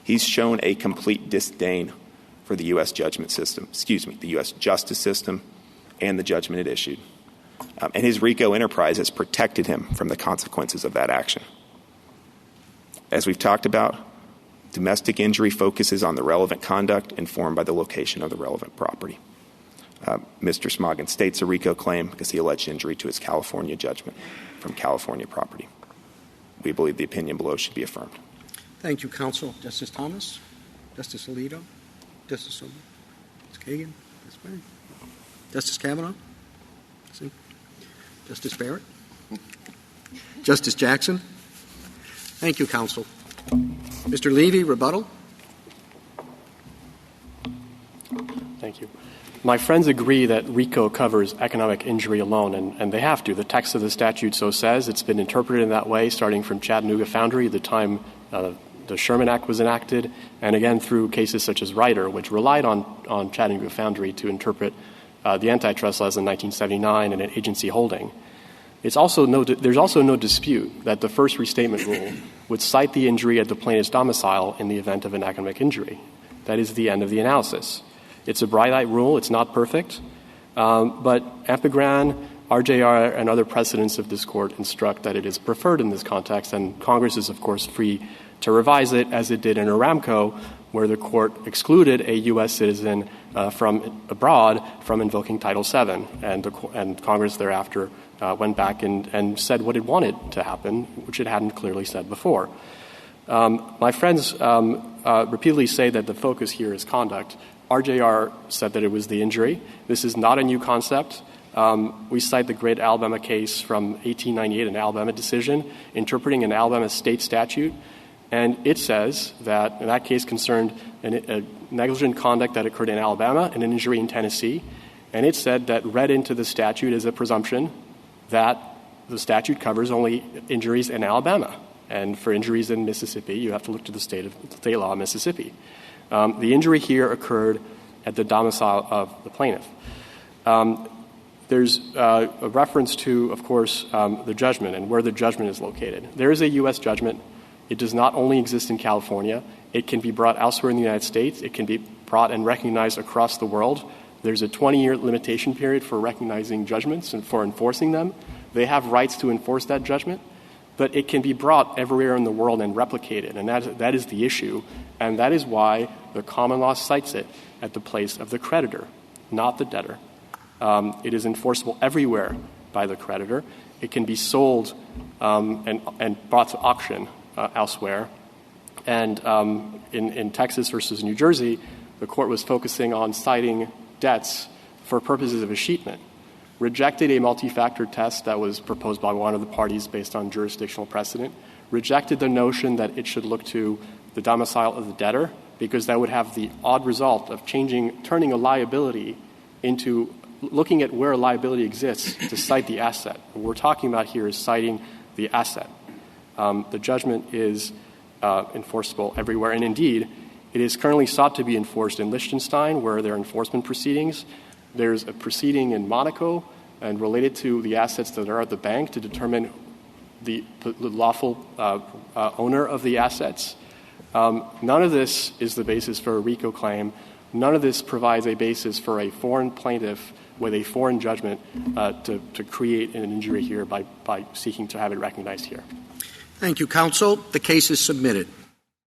He's shown a complete disdain for the U.S. the U.S. justice system and the judgment it issued. And his RICO enterprise has protected him from the consequences of that action. As we've talked about, domestic injury focuses on the relevant conduct informed by the location of the relevant property. Mr. Smagin states a RICO claim because he alleged injury to his California judgment from California property. We believe the opinion below should be affirmed. Thank you, counsel. Justice Thomas? Justice Alito? Justice Sotomayor? Ms. Kagan? Ms. Barrett? Justice Kavanaugh? Justice Barrett? Justice Jackson? Thank you, counsel. Mr. Levy, rebuttal? Thank you. My friends agree that RICO covers economic injury alone, and they have to. The text of the statute so says. It's been interpreted in that way starting from Chattanooga Foundry, the time the Sherman Act was enacted, and again through cases such as Ryder, which relied on Chattanooga Foundry to interpret the antitrust laws in 1979 and an agency holding. There's also no dispute that the first restatement rule would cite the injury at the plaintiff's domicile in the event of an economic injury. That is the end of the analysis. It's a bright-eyed rule. It's not perfect. But Epigram, RJR, and other precedents of this Court instruct that it is preferred in this context, and Congress is, of course, free to revise it, as it did in Aramco, where the Court excluded a U.S. citizen from abroad from invoking Title VII, and Congress thereafter went back and said what it wanted to happen, which it hadn't clearly said before. My friends repeatedly say that the focus here is conduct. RJR said that it was the injury. This is not a new concept. We cite the great Alabama case from 1898, an Alabama decision, interpreting an Alabama state statute. And it says that in that case concerned a negligent conduct that occurred in Alabama and an injury in Tennessee. And it said that read into the statute is a presumption that the statute covers only injuries in Alabama. And for injuries in Mississippi, you have to look to the state law of Mississippi. The injury here occurred at the domicile of the plaintiff. There's a reference to, of course, the judgment and where the judgment is located. There is a U.S. judgment. It does not only exist in California. It can be brought elsewhere in the United States. It can be brought and recognized across the world. There's a 20-year limitation period for recognizing judgments and for enforcing them. They have rights to enforce that judgment. But it can be brought everywhere in the world and replicated, and that is the issue. And that is why the common law cites it at the place of the creditor, not the debtor. It is enforceable everywhere by the creditor. It can be sold and brought to auction elsewhere. And in Texas versus New Jersey, the court was focusing on citing debts for purposes of escheatment, rejected a multi-factor test that was proposed by one of the parties based on jurisdictional precedent, rejected the notion that it should look to the domicile of the debtor because that would have the odd result of turning a liability into looking at where a liability exists to cite the asset. What we're talking about here is citing the asset. The judgment is enforceable everywhere, and indeed, it is currently sought to be enforced in Liechtenstein, where there are enforcement proceedings. There's a proceeding in Monaco and related to the assets that are at the bank to determine the lawful owner of the assets. None of this is the basis for a RICO claim. None of this provides a basis for a foreign plaintiff with a foreign judgment to create an injury here by seeking to have it recognized here. Thank you, counsel. The case is submitted.